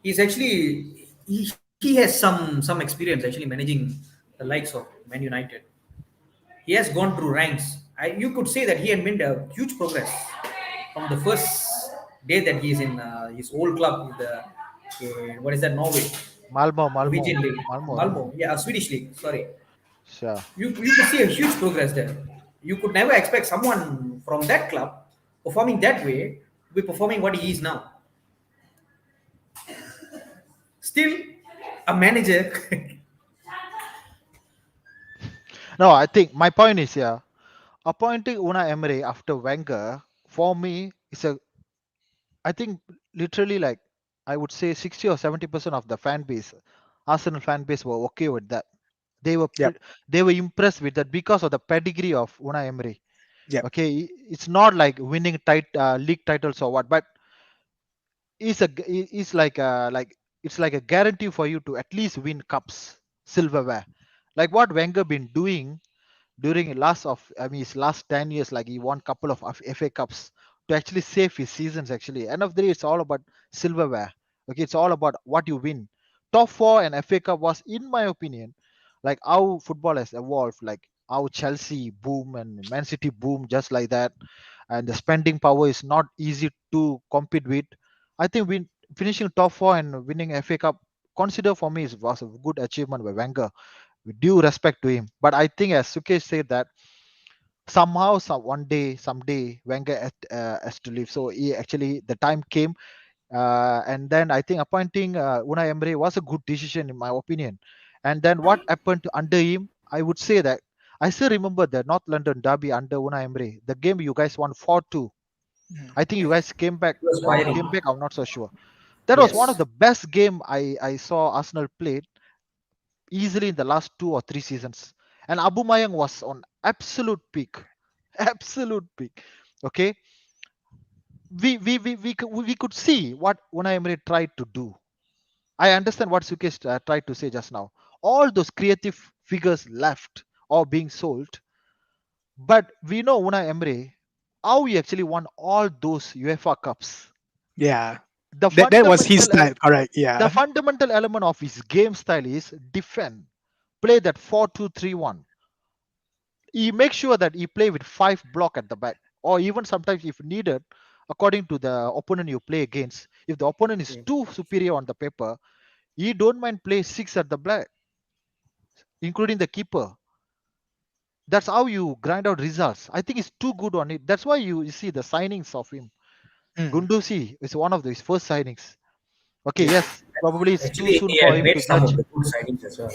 He's actually he has some experience actually managing the likes of Man United. He has gone through ranks. you could say that he had made a huge progress from the first day that he is in his old club, what is that, Norway, Malmo, Norwegian league, Malmo, right? Malmo, yeah, Swedish league. Sorry, Sure. you could see a huge progress there. You could never expect someone from that club performing that way to be performing what he is now. Still, a manager. No, I think my point is here. Appointing Una Emery after Wenger for me is a. I think literally like I would say 60 or 70% of the fan base, Arsenal fan base were okay with that. They were Yep. they were impressed with that because of the pedigree of Una Emery. Yep. Okay, it's not like winning league titles or what, but it's like it's like a guarantee for you to at least win cups, silverware, like what Wenger been doing during his last 10 years. Like he won couple of FA Cups to actually save his seasons. Actually, end of the day, it's all about silverware. Okay, it's all about what you win. Top four and FA Cup was, in my opinion, like how football has evolved. Like how Chelsea boom and Man City boom just like that, and the spending power is not easy to compete with. I think finishing top four and winning FA Cup consider for me was a good achievement by Wenger, with due respect to him. But I think, as Sukesh said, that somehow, one day, someday, Wenger has to leave. So he actually, the time came, and then I think appointing Unai Emery was a good decision in my opinion. And then what happened under him? I would say that I still remember the North London derby under Unai Emery. The game you guys won 4-2. Mm. I think you guys came back. He was Not firing. came back. I'm not so sure. That was one of Yes. the best game I saw Arsenal played easily in the last 2 or 3 seasons. And Abu Mayang was on absolute peak, absolute peak. Okay, we could see what Unai Emery tried to do. I understand what Sukesh tried to say just now. All those creative figures left or being sold, but we know Unai Emery how he actually won all those UEFA Cups. Yeah. The That was his fundamental style. Correct. the Yeah. fundamental element of his game style is defend, play that 4-2-3-1. He makes sure that he play with 5 block at the back, or even sometimes if needed, according to the opponent you play against. If the opponent is Mm. too superior on the paper, he don't mind play 6 at the back, including the keeper. That's how you grind out results. I think he's too good on it. That's why you see the signings of him. Mm. Gunduzi is one of his first signings. Okay, Yes. yes, probably it's too Actually, soon he for had him made to some judge. of the good signings as well.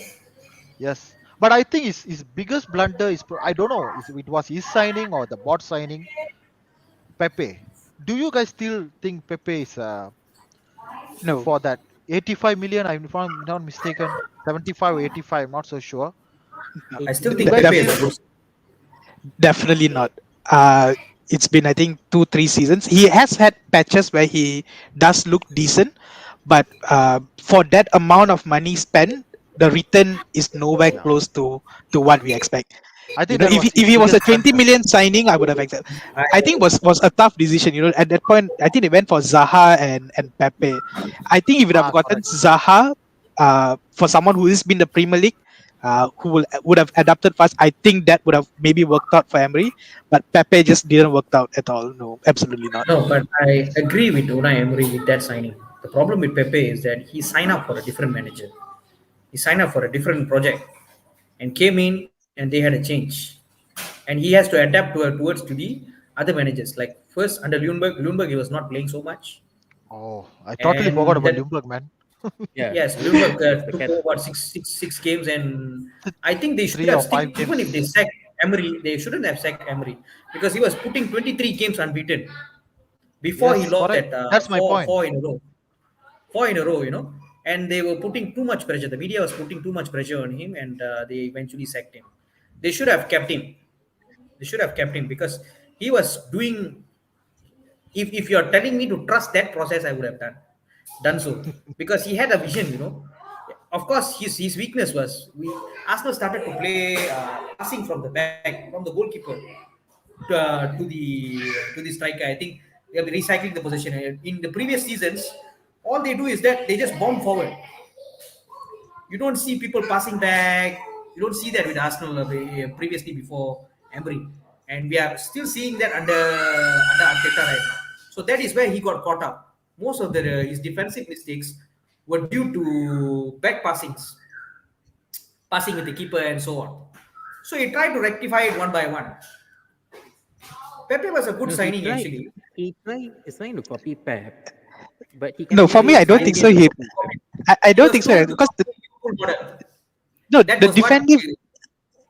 Yes, but I think his biggest blunder is I don't know if it was his signing or the bot signing Pepe. Do you guys still think Pepe is No. for that 85 million? If I'm not mistaken, 75 or 85. I'm not so sure. No. I still You think guys Pepe Def- is still a good. Definitely not. It's been, I think, 2 3 seasons. He has had patches where he does look decent, but for that amount of money spent, the return is nowhere Yeah. close to what we expect. I You think know, that if was if his he was a biggest 20 blunder. million signing, I would have accepted. I I think was a tough decision. You know, at that point, I think they went for Zaha and Pepe. I think if you would have gotten Correct. Zaha, for someone who has been the Premier League, would have adapted fast, I think that would have maybe worked out for Emery. But Pepe just didn't work out at all. No, absolutely not. No, but I agree with Unai Emery with that signing. The problem with Pepe is that he signed up for a different manager. He signed up for a different project and came in and they had a change. And he has to adapt towards to the other managers. Like first under Lundberg he was not playing so much. Oh, I totally forgot And about then Ljungberg, man. Yeah. yes, Lundberg That's the took cat. over about six games, and I think they should Three have or stick. five Even if they games. sacked Emery, they shouldn't have sacked Emery because he was putting 23 games unbeaten before he Yes, lost correct. that That's my point. four in a row, and they were putting too much pressure. The media was putting too much pressure on him, and they eventually sacked him. They should have kept him. They should have kept him because he was doing. If you're telling me to trust that process, I would have done so because he had a vision. Of course, his weakness was Arsenal started to play passing from the back from the goalkeeper to the striker. I think they are recycling the position. In the previous seasons, all they do is that they just bomb forward. You don't see people passing back. You don't see that with Arsenal previously before Emery. and we are still seeing that under Arteta right now. So that is where he got caught up. Most of his defensive mistakes were due to back passing with the keeper and so on. So he tried to rectify it one by one. Pepe was a good No, he signing tried. actually. He's trying to copy Pep, but he No, cannot for me, really I don't think find so. it to copy. I He don't was think so told to because copy Liverpool model. no, That the was what defensive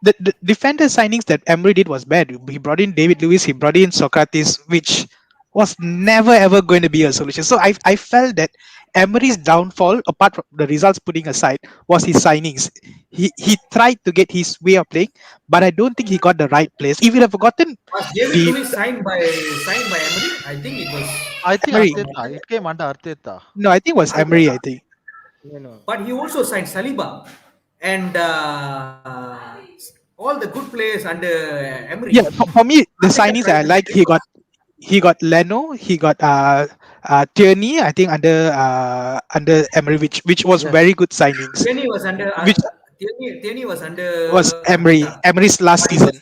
the defender signings that Emery did was bad. He brought in David Lewis, he brought in Socrates, which was never ever going to be a solution. So I felt that Emery's downfall, apart from the results putting aside, was his signings. He tried to get his way of playing, but I don't think he got the right players. If he had forgotten was David the Lewis signed by Emery. I think it was I think Emery, Arteta. It came under Arteta. no, I think it was Emery. I think No, no. but he also signed Saliba and all the good players under Emery. yeah. For me, the Arteta signings tried that I to like, deliver. he got Leno, he got Tierney, I think under Emery, which was Yes. very good signings, Tierney was under which Tierney was under was Arteta, Emery's last but season.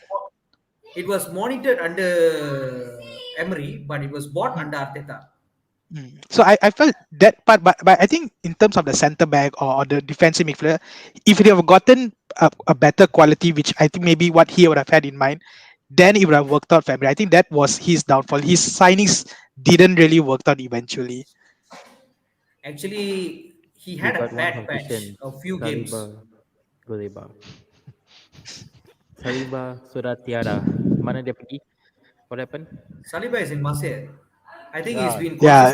it was monitored under Emery, but it was bought Mm, under Arteta. So I felt that part, but I think in terms of the centre back or the defensive midfielder, if he have gotten a better quality, which I think maybe what he would have had in mind, then it would have worked out for Emery. I think that was his downfall. His signings didn't really work out eventually. Actually, he We had a got one bad patch competition. a few games. Saliba, Goleba. Saliba sudah tiada. Mana dia pergi? What happened? Saliba is in Marseille. I think he's Yeah. been Yeah,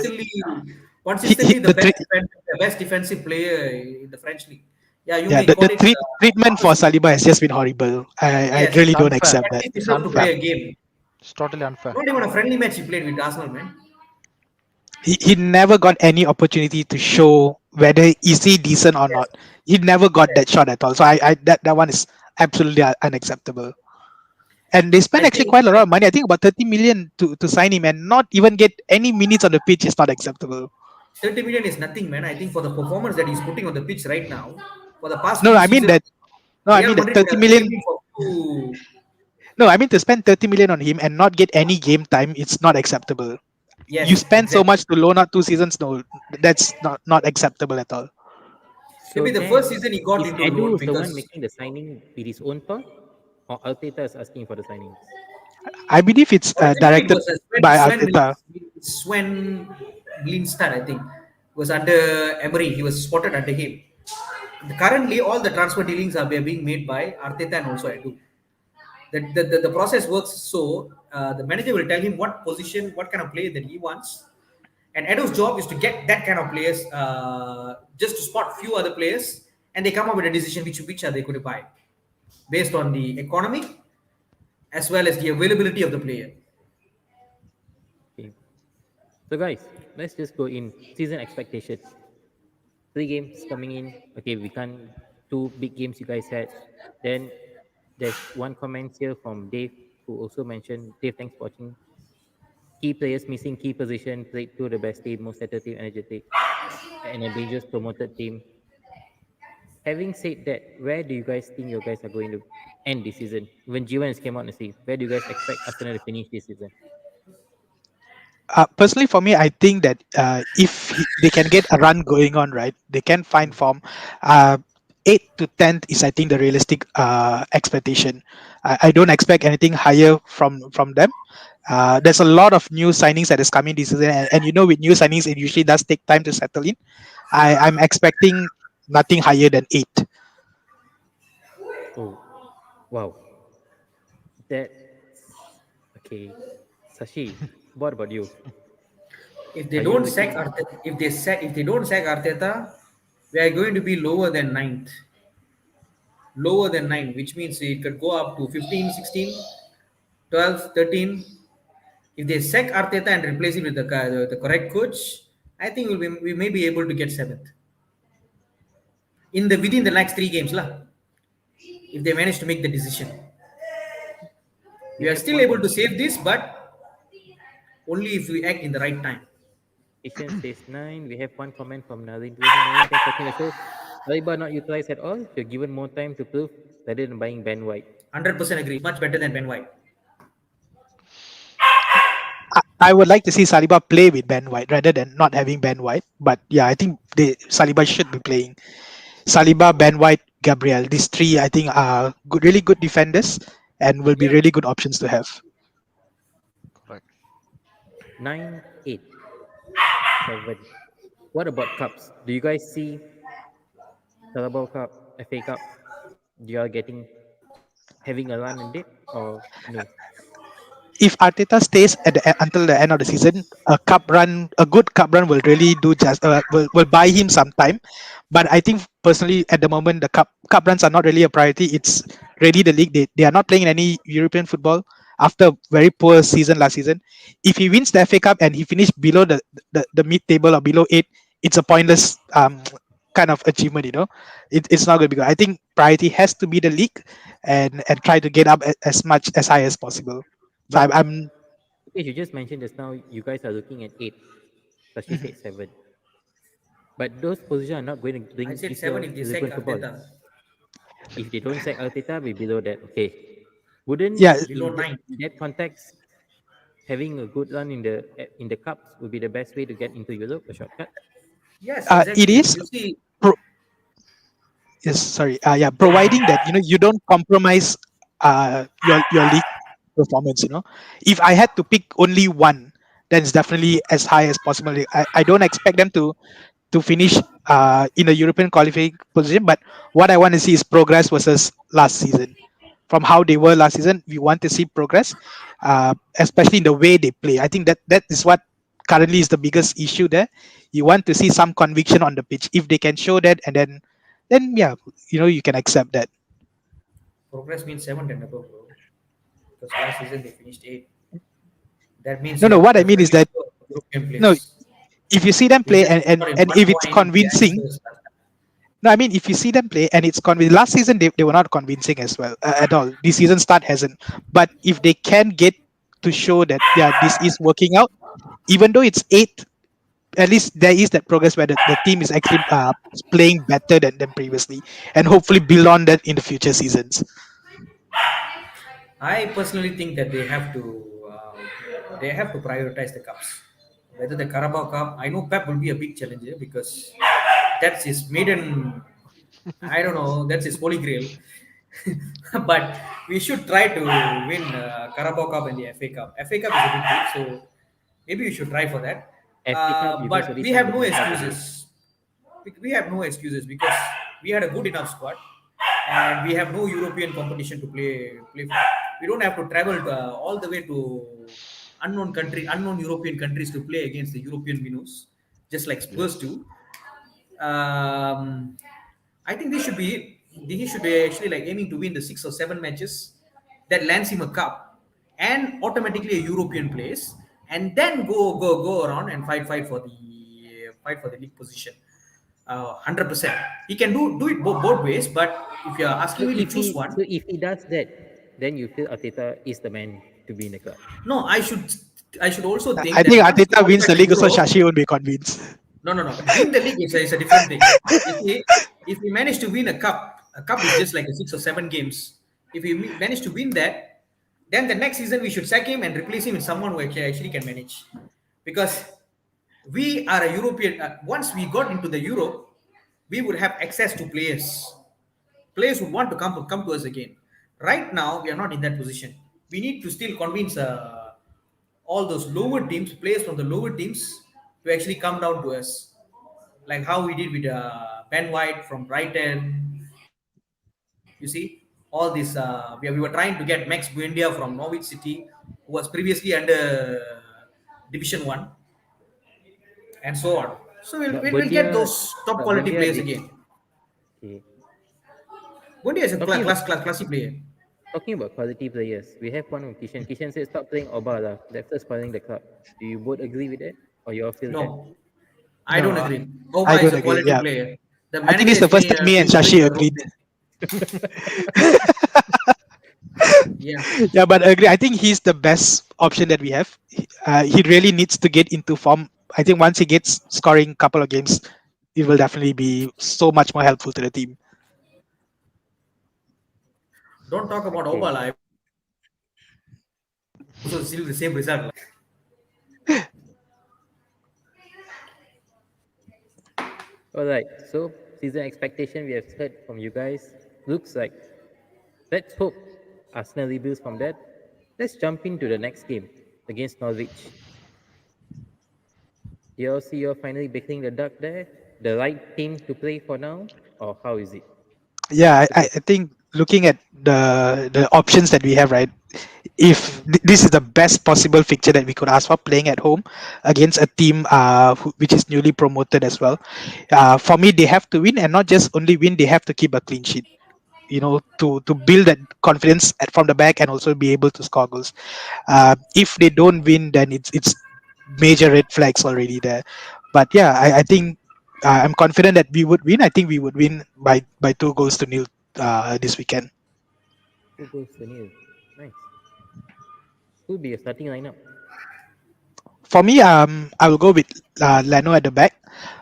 consistently the the best defensive player in the French league. Yeah, you yeah may call the it treatment for policy. Saliba has just been horrible. I Yes, really It's don't unfair. accept at that. least It's deserve to unfair. play a game. It's totally unfair. Not even a friendly match he played with Arsenal, man. He never got any opportunity to show whether is he decent or Yes, not. He never got yes. that shot at all. So I that one is absolutely unacceptable. And they spent I actually think quite a lot of money. I think about 30 million to sign him and not even get any minutes on the pitch is not acceptable. 30 million is nothing, man. I think for the performance that he's putting on the pitch right now, for the past No, few I mean seasons, that no, I Real mean that Madrid would 30 have claimed million. him for few. No, I mean to spend 30 million on him and not get any game time, it's not acceptable. You Yes, spend so exactly. much to loan out 2 seasons, no, that's not acceptable at all. Maybe So the then, first season he got is into loan Edu the one because making the signing with his own thought, or Arteta is asking for the signings? I believe it's originally it directed was a by Arteta. Sven Blinstad, I think, was under Emery. He was spotted under him. Currently, all the transfer dealings are being made by Arteta and also Edu. The process works so the manager will tell him what position, what kind of player that he wants, and Edu's job is to get that kind of players, just to spot few other players, and they come up with a decision which are they going to buy based on the economy as well as the availability of the player. Okay. So guys, let's just go in season expectations. 3 games coming in. Okay, we can't. Two big games you guys had. Then there's one comment here from Dave who also mentioned. Dave, thanks for watching. Key players missing key position. Played to the best team, most settled team, energetic, and a dangerous promoted team. Having said that, where do you guys think you guys are going to end this season? When G1 has came out and say, where do you guys expect Arsenal to finish this season? Personally, for me, I think that if they can get a run going on, right, they can find form. Uh, 8th to 10th is, I think, the realistic expectation. I don't expect anything higher from them. There's a lot of new signings that is coming this season, and with new signings, it usually does take time to settle in. I'm expecting nothing higher than 8. Oh, wow. That's okay. Sashi, what about you? If they Are you don't sack looking Arteta, if they don't sack Arteta, we are going to be lower than ninth, lower than 9, which means it could go up to 15, 16, 12, 13. If they sack Arteta and replace him with the correct coach, I think we may be able to get seventh in the within the next 3 games, lah. If they manage to make the decision, we we are have still one able to comment. save this, but only if we act in the right time. Asian says 9. We have one comment from Narendra. Narendra, thanks for watching the show. Saliba not utilized at all. You're given more time to prove rather than buying Ben White. 100% agree. Much better than Ben White. I would like to see Saliba play with Ben White rather than not having Ben White. But yeah, I think Saliba should be playing. Saliba, Ben White, Gabriel. These three, I think, are good, really good defenders and will be Yeah. really good options to have. Correct. 9, 8, 7. What about cups? Do you guys see Carabao Cup, FA Cup? You are getting having a run in it or no? If Arteta stays until the end of the season, a good cup run will really do just will buy him some time. But I think personally, at the moment, the cup runs are not really a priority. It's really the league. They are not playing any European football after a very poor season last season. If he wins the FA Cup and he finished below the mid table or below eight, it's a pointless kind of achievement. It's not going to be good. I think priority has to be the league and try to get up as much as high as possible. So But I'm okay, you just mentioned just now you guys are looking at 8. Sashi mhm. said 7. But those positions are not going to I bring said give 7 you if they sack European football. Arteta. If they don't sack Arteta, we below that. Okay. Wouldn't Yeah, Below 9. in that context having a good run in the cups would be the best way to get into Europe, a shortcut? Yes, it exactly. is. You see, Pro- yes, sorry. Yeah, providing that you don't compromise your league performance. If I had to pick only one, then it's definitely as high as possible. I don't expect them to finish in a European qualifying position. But what I want to see is progress versus last season. From how they were last season, we want to see progress, especially in the way they play. I think that is what currently is the biggest issue there. You want to see some conviction on the pitch. If they can show that, and then yeah, you can accept that. progress means 7 and above, bro. Because last season they finished 8. That means No, you no. have What I mean is definitely that scored European no, place. if you see them They play just and missed and, out in and one if it's point behind convincing. Spurs last time. No, I mean, if you see them play and it's convincing, last season they were not convincing as well at all. This season start hasn't. But if they can get to show that, yeah, this is working out, even though it's eight, at least there is that progress where the team is actually playing better than previously, and hopefully build on that in the future seasons. I personally think that they have to prioritize the cups. Whether the Carabao Cup, I know Pep will be a big challenger because that's his maiden. I don't know. That's his holy grail. But we should try to win Carabao Cup and the FA Cup. FA Cup is a bit big, so maybe we should try for that. FA Cup, you guys But already we signed have the no Barca today. excuses. We have no excuses because we had a good enough squad and we have no European competition to play for. We don't have to travel all the way to unknown European countries to play against the European minnows, just like Yes. Spurs do. Um, I think this should be it. He should be actually like aiming to win the 6 or 7 matches that lands him a cup and automatically a European place, and then go around and fight for the league position. 100%. He can do it both ways, but if you are So asking me to if choose he one, so if he does that, then you feel Arteta is the man to be in the club. no, I should also I think think that once we Arteta wins qualify the for league, so Europe, Shashi won't be convinced. no, no, no. Win the league is a different thing. You see, if we manage to win a cup is just like a 6 or 7 games. If we manage to win that, then the next season we should sack him and replace him with someone who actually can manage. Because we are a European. Once we got into the Europe, we would have access to players. Players would want to come to us again. Right now, we are not in that position. We need to still convince all those lower teams, players from the lower teams, to actually come down to us, like how we did with Ben White from Brighton. You see, all this. We were trying to get Max Buendia from Norwich City, who was previously under Division One, and so on. So we'll, But we'll, we'll get Bundia, those top quality Bundia players did again. okay. Buendia is a Talking about classy player. talking about quality players, we have one on Kishan. Kishan said stop playing Obala. That's spoiling the club. Do you both agree with that, or you all feel that? No, I No, don't agree. I Oba is don't a agree. quality Yeah, player. The I think manager this is is the first time me and filtering Shashi the wrong agreed. thing. Yeah. Yeah, but I agree. I think he's the best option that we have. He really needs to get into form. I think once he gets scoring a couple of games, it will definitely be so much more helpful to the team. Don't talk about Okay. Oba. I also still the same result. All right. So season expectation we have heard from you guys looks like. Let's hope Arsenal rebuilds from that. Let's jump into the next game against Norwich. You all see you're finally breaking the duck there. The right team to play for now, or how is it? Yeah, Okay. I think looking at the options that we have, right? If this is the best possible fixture that we could ask for, playing at home against a team which is newly promoted as well. For me, they have to win, and not just only win, they have to keep a clean sheet. To build that confidence from the back and also be able to score goals. If they don't win, then it's major red flags already there. But yeah, I think I'm confident that we would win. I think we would win by 2 goals to nil this weekend. 2 goals to nil. Nice. Who'll be your starting lineup? For me, I will go with Leno at the back,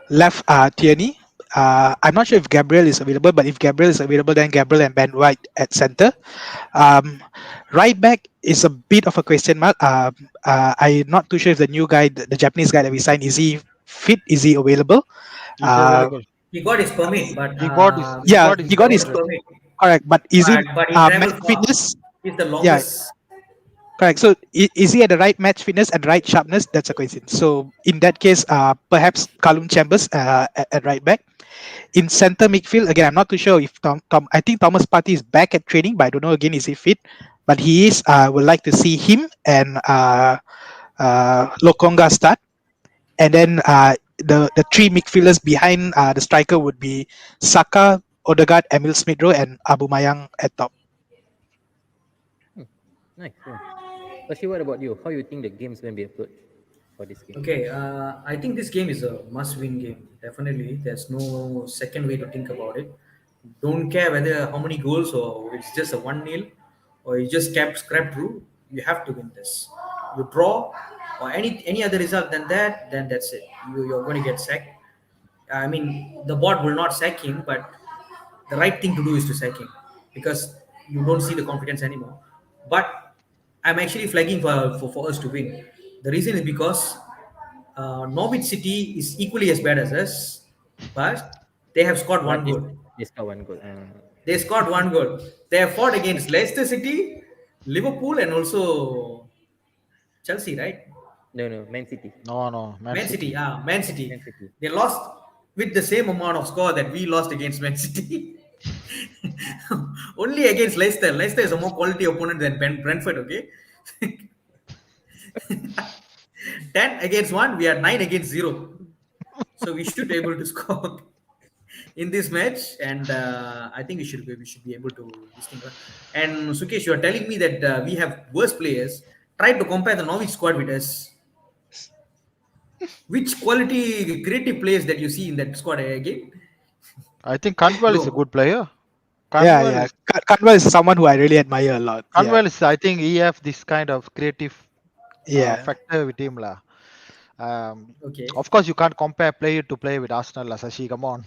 left Tierney. I'm not sure if Gabriel is available, but if Gabriel is available, then Gabriel and Ben White at center. Um, right back is a bit of a question mark. I'm not too sure if the new guy, the Japanese guy that we signed, is he fit? Is he available? He's Uh, available. He got his permit, but He yeah, got his he he got got his his permit. permit, correct, but is he but he match traveled far. fitness? He's the Yeah, longest. correct. So is he at the right match fitness and right sharpness? That's a question. So in that case, perhaps Callum Chambers at right back. In center midfield, again, I'm not too sure if Tom I think Thomas Partey is back at training, but I don't know again is he fit. But he is. Would like to see him and Lokonga start, and then the three midfielders behind the striker would be Saka, Odegaard, Emil Smith Rowe, and Abu Mayang at top. Hmm. Nice. Yeah. Actually, what about you? How you think the game's going to be approached for this game? Okay, I think this game is a must-win game. Definitely, there's no second way to think about it. Don't care whether how many goals or it's just a 1-0 or you just kept scrap through. You have to win this. You draw or any other result than that, then that's it. You're going to get sacked. I mean, the board will not sack him, but the right thing to do is to sack him because you don't see the confidence anymore. But I'm actually flagging for us to win. The reason is because Norwich City is equally as bad as us, but they have scored But one goal. they scored 1 goal. They scored one goal. They have fought against Leicester City, Liverpool, and also Chelsea, right? No, no, Man City. No, Man Man City, City. Man City. Man City. They lost with the same amount of score that we lost against Man City. Only against Leicester. Leicester is a more quality opponent than Brentford, okay? 10 against 1, we are 9 against 0. So we should be able to score in this match, and I think we should be able to this thing. And Sukesh, you are telling me that we have worse players. Try to compare the Norwich squad with us. Which quality creative players that you see in that squad again? I think Cantwell is a Bro, good player. Yeah, Cantwell yeah. is Cantwell is someone who I really admire a lot. Yeah, Cantwell is. I think he have this kind of creative yeah. factor with him lah. Um, okay. of course, you can't compare player to play with Arsenal, lah, Sashi. Come on.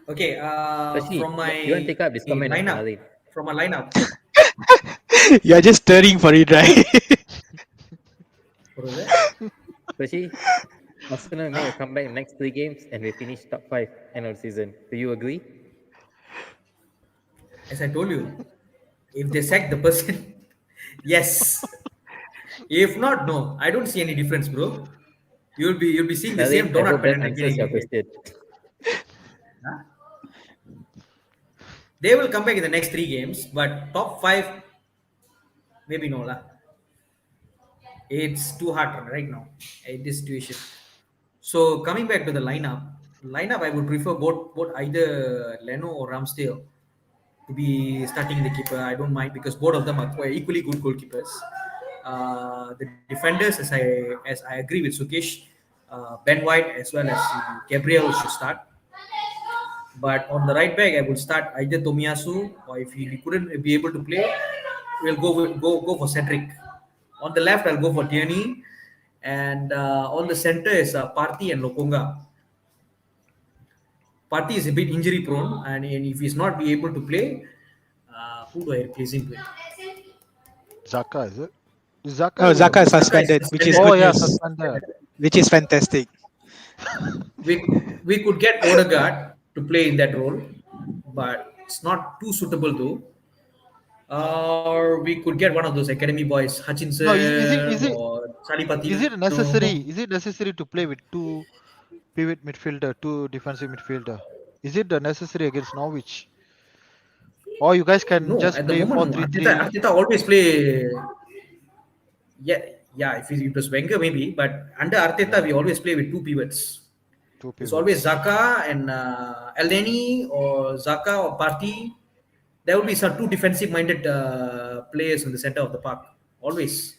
Okay, Especially, from my you want to take up this comment, lineup, Ali? from my lineup, You're just stirring for it, right? what was that? Especially, Arsenal make a comeback in the next 3 games and we finish top 5 end of the season. Do you agree? As I told you, if they sack the person, yes. If not, no. I don't see any difference, bro. You'll be seeing the same Nalin, I donut hope that pattern again answers and your again. question. Huh? They will come back in the next 3 games, but top 5, maybe no lah. It's too hard right now in this situation. So coming back to the lineup I would prefer both either Leno or Ramsdale to be starting the keeper. I don't mind because both of them are quite equally good goalkeepers. The defenders, as I agree with Sukesh, Ben White as well as Gabriel should start. But on the right back, I would start either Tomiyasu or if he couldn't be able to play, we'll go for Cedric. On the left, I'll go for Tierney, and on the center is Partey and Lokonga. Partey is a bit injury prone, and if he's not be able to play, who do I replace him with? Zaka, is it? Zaka Oh, is Zaka is Zaka is suspended, which is oh good suspended. yeah, news. suspended. Which is fantastic. We could get Odegaard to play in that role, but it's not too suitable though. Or we could get one of those academy boys, No, is it Hutchinson is it or Sali is it Patino. necessary? Is it necessary to play with two pivot midfielder, two defensive midfielder? Is it necessary against Norwich? Or you guys can No, just at the play four moment, three three Arteta always play. Yeah, yeah. If it was Wenger, maybe, but under Arteta, yeah, we always play with two pivots. two It's always pivots. Zaka and Elneny or Zaka or Partey. There will be some two defensive-minded players in the center of the park, always.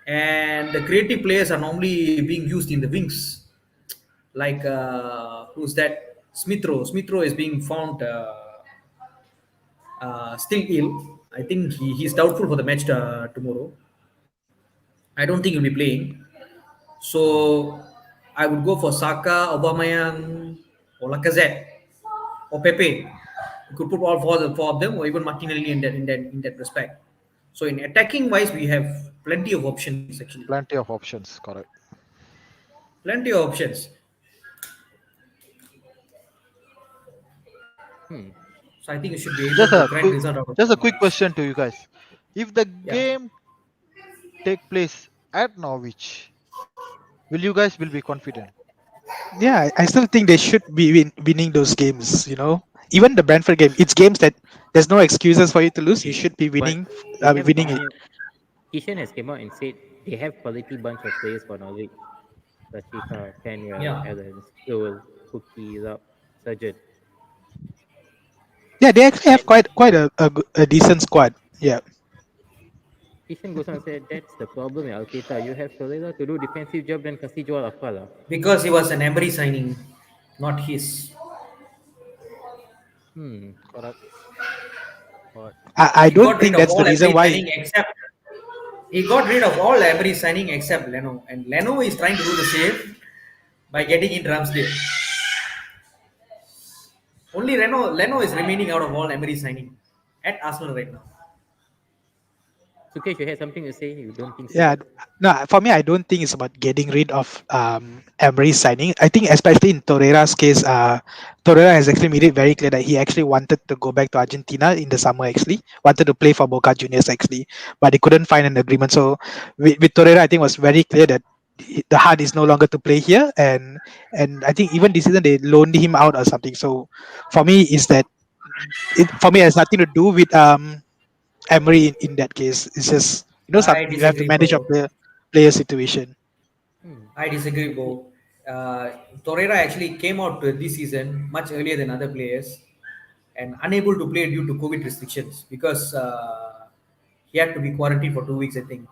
And the creative players are normally being used in the wings, like who's that? Smithrow is being found still ill. I think he's doubtful for the match tomorrow. I don't think he'll be playing. Hmm. So I would go for Saka, Aubameyang, or Lacazette, or Pepe. You could put all four of them, or even Martinelli in that respect. So in attacking wise, we have plenty of options actually. Plenty of options, correct. Plenty of options. Hmm. So I think you should be able Just to a grind quick result out of just a that quick match. question to you guys. If the Yeah. game take place at Norwich, will you guys will be confident? Yeah, I still think they should be winning those games. Even the Brentford game, it's games that there's no excuses for you to lose. You should be But winning, they have winning it. Kishan. Kishan has came out and said they have quality bunch of players for Norwich. Rashica, Canwell, Yeah. Evans, Joel, Cookie, Rob, Surgeon. Yeah, they actually have And quite a decent squad. Yeah. Kishan goes on and said that's the problem with Arteta. You have Torreira to do defensive job dan kasih jual apa lah. Because he was an Emery signing, not his. Correct. Or I He don't got rid think of that's the all reason Emery why. signing except he got rid of all Emery signing except Leno, and Leno is trying to do the same by getting in Ramsdale. Only Leno is remaining out of all Emery signing at Arsenal right now. Sukesh, you had something to say? You don't think so? Yeah, no, for me, I don't think it's about getting rid of Emery's signing. I think, especially in Torreira's case, Torreira has actually made it very clear that he actually wanted to go back to Argentina in the summer, actually, wanted to play for Boca Juniors, actually, but he couldn't find an agreement. So, with Torreira, I think it was very clear that the heart is no longer to play here. And I think even this season, they loaned him out or something. So, for me, is that for me, it has nothing to do with Emery in that case. It's just I you have to disagree, manage a bro. player situation. Hmm. I disagree, bro. Torreira actually came out this season much earlier than other players and unable to play due to COVID restrictions because he had to be quarantined for 2 weeks, I think.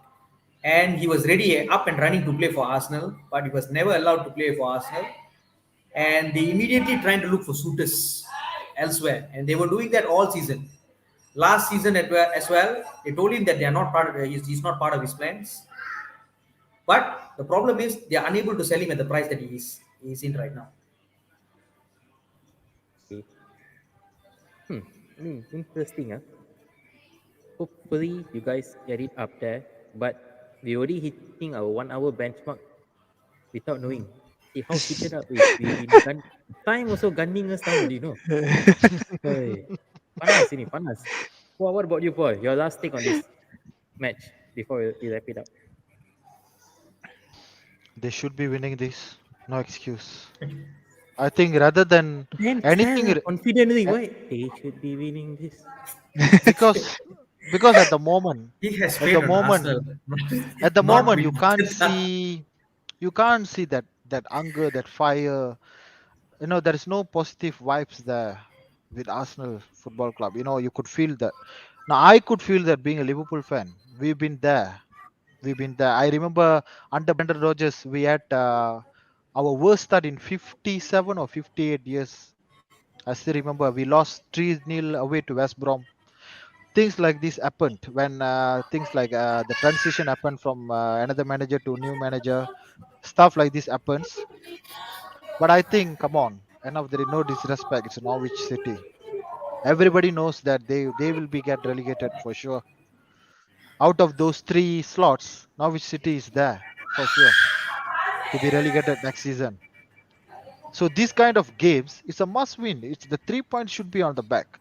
And he was ready, up and running to play for Arsenal, but he was never allowed to play for Arsenal. And they immediately trying to look for suitors elsewhere, and they were doing that all season. Last season as well, they told him that they are not part of he's not part of his plans. But the problem is they are unable to sell him at the price that he's in right now. Okay. Hmm. Interesting. Hopefully, you guys get it up there. But we already hitting our 1 hour benchmark without knowing. See how heated up we've been time also gunning us down already, no? Hey, panas ini, panas. What about you, Paul? Your last take on this match before we wrap it up. They should be winning this. No excuse. I think rather than Then anything, tell confidently eh, why they should be winning this. because because at the moment, He has at faith the on moment, Arsenal, at the not moment with you can't see that anger, that fire. There is no positive vibes there with Arsenal Football Club. You could feel that. Now I could feel that being a Liverpool fan. We've been there. We've been there. I remember under Brendan Rodgers, we had our worst start in 57 or 58 years. I still remember we lost 3-0 away to West Brom. Things like this happened when things like the transition happened from another manager to new manager. Stuff like this happens. But I think, come on, end of the day, no disrespect. It's Norwich City. Everybody knows that they will be get relegated for sure. Out of those three slots, Norwich City is there for sure to be relegated next season. So this kind of games, it's a must win. It's the 3 points should be on the back,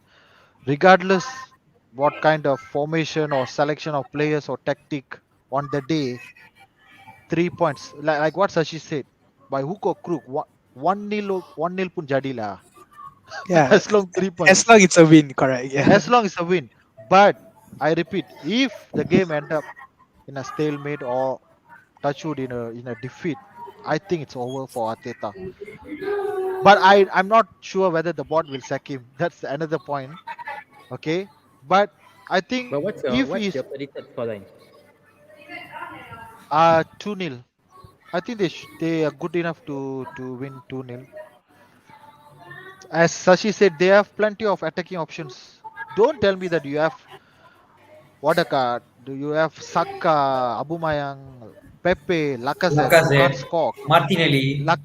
regardless what kind of formation or selection of players or tactic on the day. 3 points, like what Sashi said, by hook or crook, one nil pun jadilah. Yeah, As long three as points, long it's a win, correct. Yeah. as long it's a win. But I repeat, if the game end up in a stalemate or touchwood in a defeat, I think it's over for Arteta. But I'm not sure whether the board will sack him. That's another point. Okay, but I think But what's your if what's he's your predicted scoreline? 2-0, I think they are good enough to win 2-0. As Sashi said, they have plenty of attacking options. Don't tell me that you have Wadaka, do you have Saka, Abumayang, Pepe, Lacazette who can't Lacazette, score? Martinelli. Lac-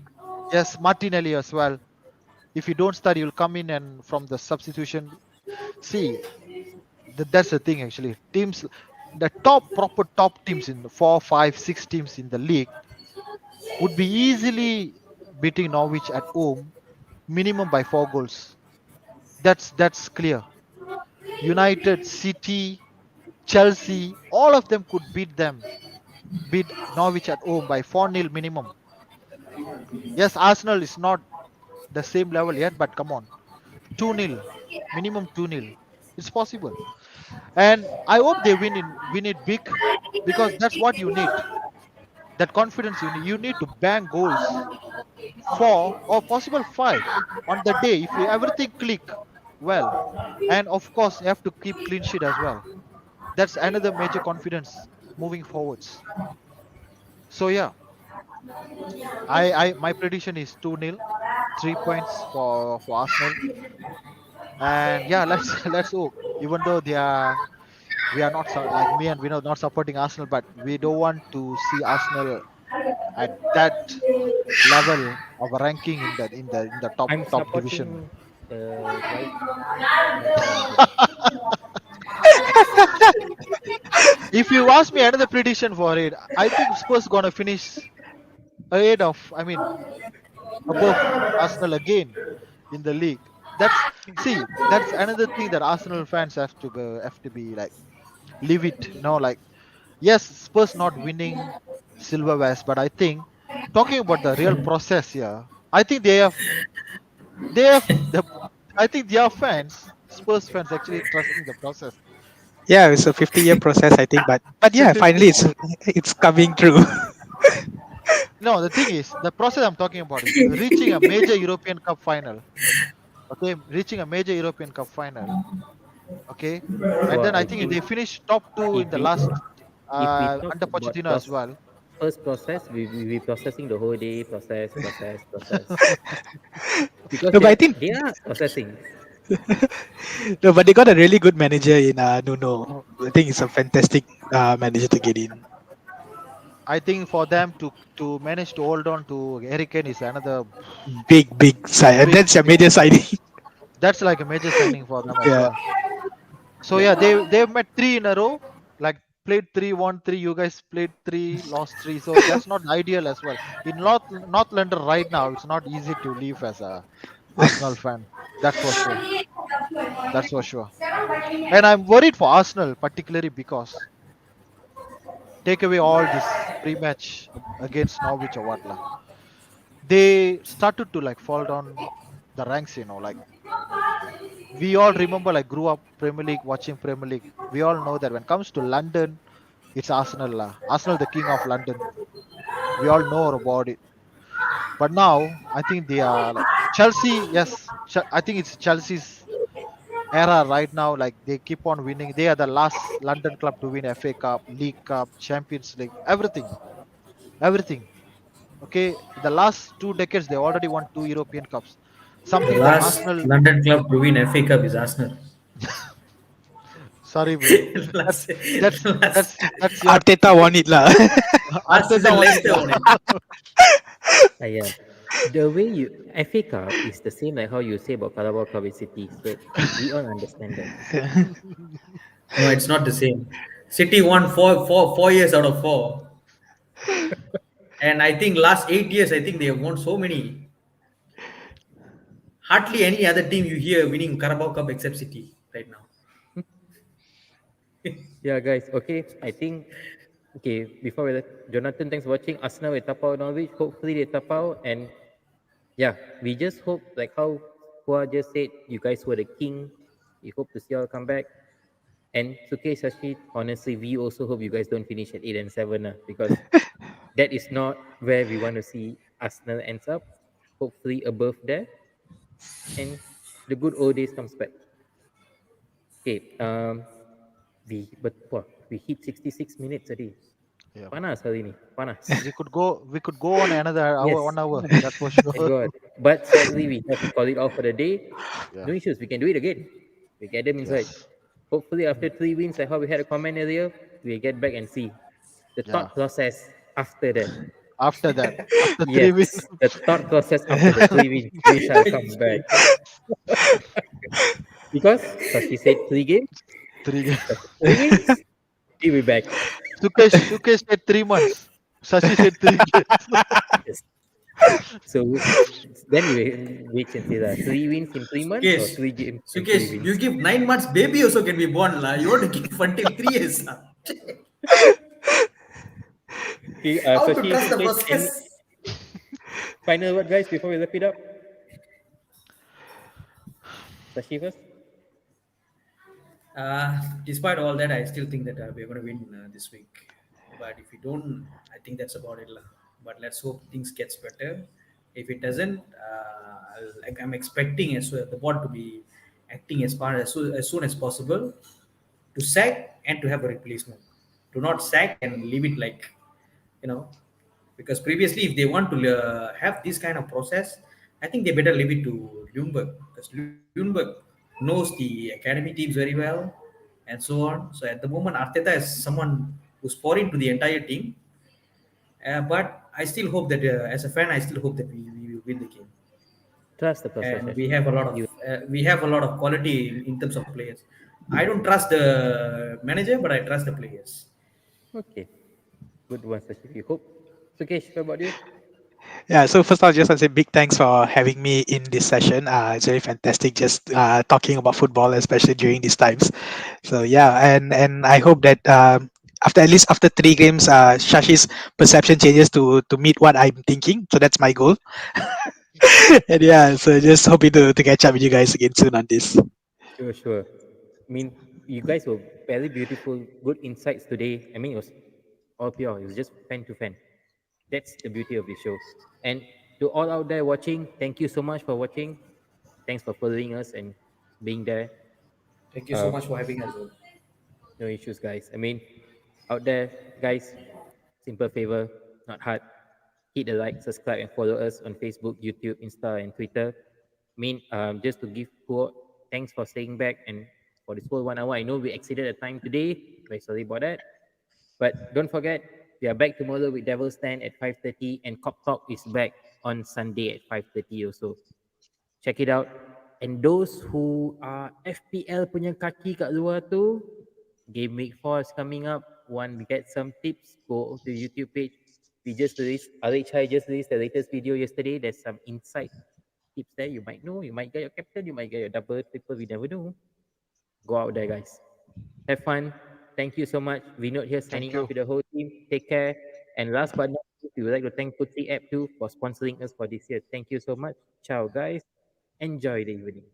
yes, Martinelli as well. If you don't start, you'll come in and from the substitution. See, that's the thing actually. Teams, the proper top teams in the 4, 5, 6 teams in the league would be easily beating Norwich at home, minimum by 4 goals. That's clear. United, City, Chelsea, all of them could beat Norwich at home by 4-0 minimum. Yes, Arsenal is not the same level yet, but come on, 2-0, minimum 2-0. It's possible, and I hope they win it big, because that's what you need. That confidence you need. You need to bang goals, 4 or possible 5 on the day if you everything click well, and of course you have to keep clean sheet as well. That's another major confidence moving forwards. So yeah, I my prediction is 2-0, 3 points for Arsenal, and yeah, let's let's hope. Even though we are not like me and we know not supporting Arsenal, but we don't want to see Arsenal at that level of ranking in the I'm top division. supporting the right. That's all I'm saying. If you ask me another prediction for it, I think Spurs gonna finish ahead of, I mean, above Arsenal again in the league. That's see, that's another thing that Arsenal fans have to be like live it. Like yes, Spurs not winning silverwares, but I think talking about the real process here, I think they have the I think their fans, Spurs fans, actually trusting the process. Yeah, it's a 50-year process, I think, but It's a yeah, 50. finally it's coming true. No, the thing is, the process I'm talking about is reaching a major European Cup final. Okay, reaching a major European Cup final. Okay, and Well, then I I think if think they finish top two if in the we last if we talk under about Pochettino as well. first process, we be processing the whole day, process because No, but I think they are processing. no, but they got a really good manager in Nuno. I think it's a fantastic manager to get in. I think for them to manage to hold on to Eric Kane is another Big side, and big that's a big. major signing. That's like a major signing for them as Yeah, well. So Yeah, yeah, they've met three in a row. Like played three, won three. You guys played three, lost three. So that's not ideal as well. In North London right now, it's not easy to live as a Arsenal fan. That's for sure. That's for sure. And I'm worried for Arsenal, particularly because take away all this pre-match against Norwich or what lah. They started to like fall down the ranks. Like we all remember, like grew up Premier League, watching Premier League. We all know that when it comes to London, it's Arsenal lah. Arsenal, the king of London. We all know about it. But now I think they are like Chelsea. Yes, I think it's Chelsea's era right now. Like they keep on winning. They are the last London club to win FA Cup, League Cup, Champions League, everything, everything. Okay, in the last 2 decades, they already won 2 European Cups. The Something that last Arsenal. London club to win FA Cup is Arsenal. Sorry, bro. last, That's that's last, that's your Arteta won it lah. last Arteta season won it Leicester lah. won it. yeah. The way you FA Cup is the same like how you say about Carabao Cup in City. So we all understand that. No, it's not the same. City won 4 years out of 4. And I think last 8 years, I think they have won so many. Hardly any other team you hear winning Carabao Cup except City right now. Yeah, guys. Okay, I think. Okay, before we let Jonathan, thanks for watching. Arsenal will tap out Norwich. Hopefully they tap out, and yeah, we just hope like how Hua just said, you guys were the king. We hope to see y'all come back. And Suke Sashi, honestly, we also hope you guys don't finish at 8 and 7, because that is not where we want to see Arsenal ends up. Hopefully above there, and the good old days comes back. Okay, we hit 66 minutes already. Yeah. Panas hari ni, panas. We could go on another hour, Yes, 1 hour. That's for and sure. God. But sadly, we have to call it off for the day. Yeah. No issues. We can do it again. We get them inside. Yes. Hopefully, after 3 wins, like how we had a comment earlier, we get back and see the Yeah. thought process after that. After that, after three wins, Yes, the thought process after the 3 wins, we shall come back. Because Sashi said 3 games, three. Games. after 3 wins, we'll be back. Sukesh said 3 months. Shashi said 3 games. Yes. So then we wait and see that 3 wins in 3 months or Sukesh, 3 games and three Sukesh, you wins. give 9 months, baby also can be born. La. You want to give until 3 years. La. Okay, How to Sashi, trust the Sukesh, any process? final word, guys, before we wrap it up? Sashi first. Despite all that, I still think that we're going to win this week. But if we don't, I think that's about it. La. But let's hope things gets better. If it doesn't, like I'm expecting the board to be acting as soon as possible to sack and to have a replacement. Do not sack and leave it like, you know, because previously if they want to have this kind of process, I think they better leave it to Ljungberg, because Ljungberg knows the academy teams very well and so on. So at the moment, Arteta is someone who's pouring to the entire team. But I still hope that, as a fan, I still hope that we will win the game. Trust the process, And Sashi. You we have a lot of quality in terms of players. I don't trust the manager, but I trust the players. okay? Good one, Sashi. You hope. Sukesh, what about you? Yeah, so first of all, just want to say big thanks for having me in this session. It's very fantastic just talking about football, especially during these times. So yeah, and I hope that after at least after 3 games, Shashi's perception changes to meet what I'm thinking. So that's my goal. And yeah, so just hoping to catch up with you guys again soon on this. Sure, sure. I mean, you guys were very beautiful, good insights today. I mean, it was all pure. It was just fan to fan. That's the beauty of this show. And to all out there watching, thank you so much for watching. Thanks for following us and being there. Thank you so Uh, much for having us. no issues, guys. I mean, out there, guys, simple favor, not hard. Hit the like, subscribe, and follow us on Facebook, YouTube, Insta, and Twitter. I mean, just to give poor thanks for staying back and for this whole 1 hour. I know we exceeded the time today. Very sorry about that. But don't forget, we are back tomorrow with Devil's Stand at 5:30, and Cop Talk is back on Sunday at 5:30 also. Check it out. And those who are FPL punya kaki kat luar tu, Game Week 4 is coming up. Want to get some tips? Go to the YouTube page. We just released, Alex Chai just released the latest video yesterday. There's some insight tips there. You might know. You might get your captain. You might get your double, triple. We never know. Go out there, guys. Have fun. Thank you so much. Vinod here Thank signing off you. with the whole team. Take care. And last but not least, we would like to thank Putri App too for sponsoring us for this year. Thank you so much. Ciao, guys. Enjoy the evening.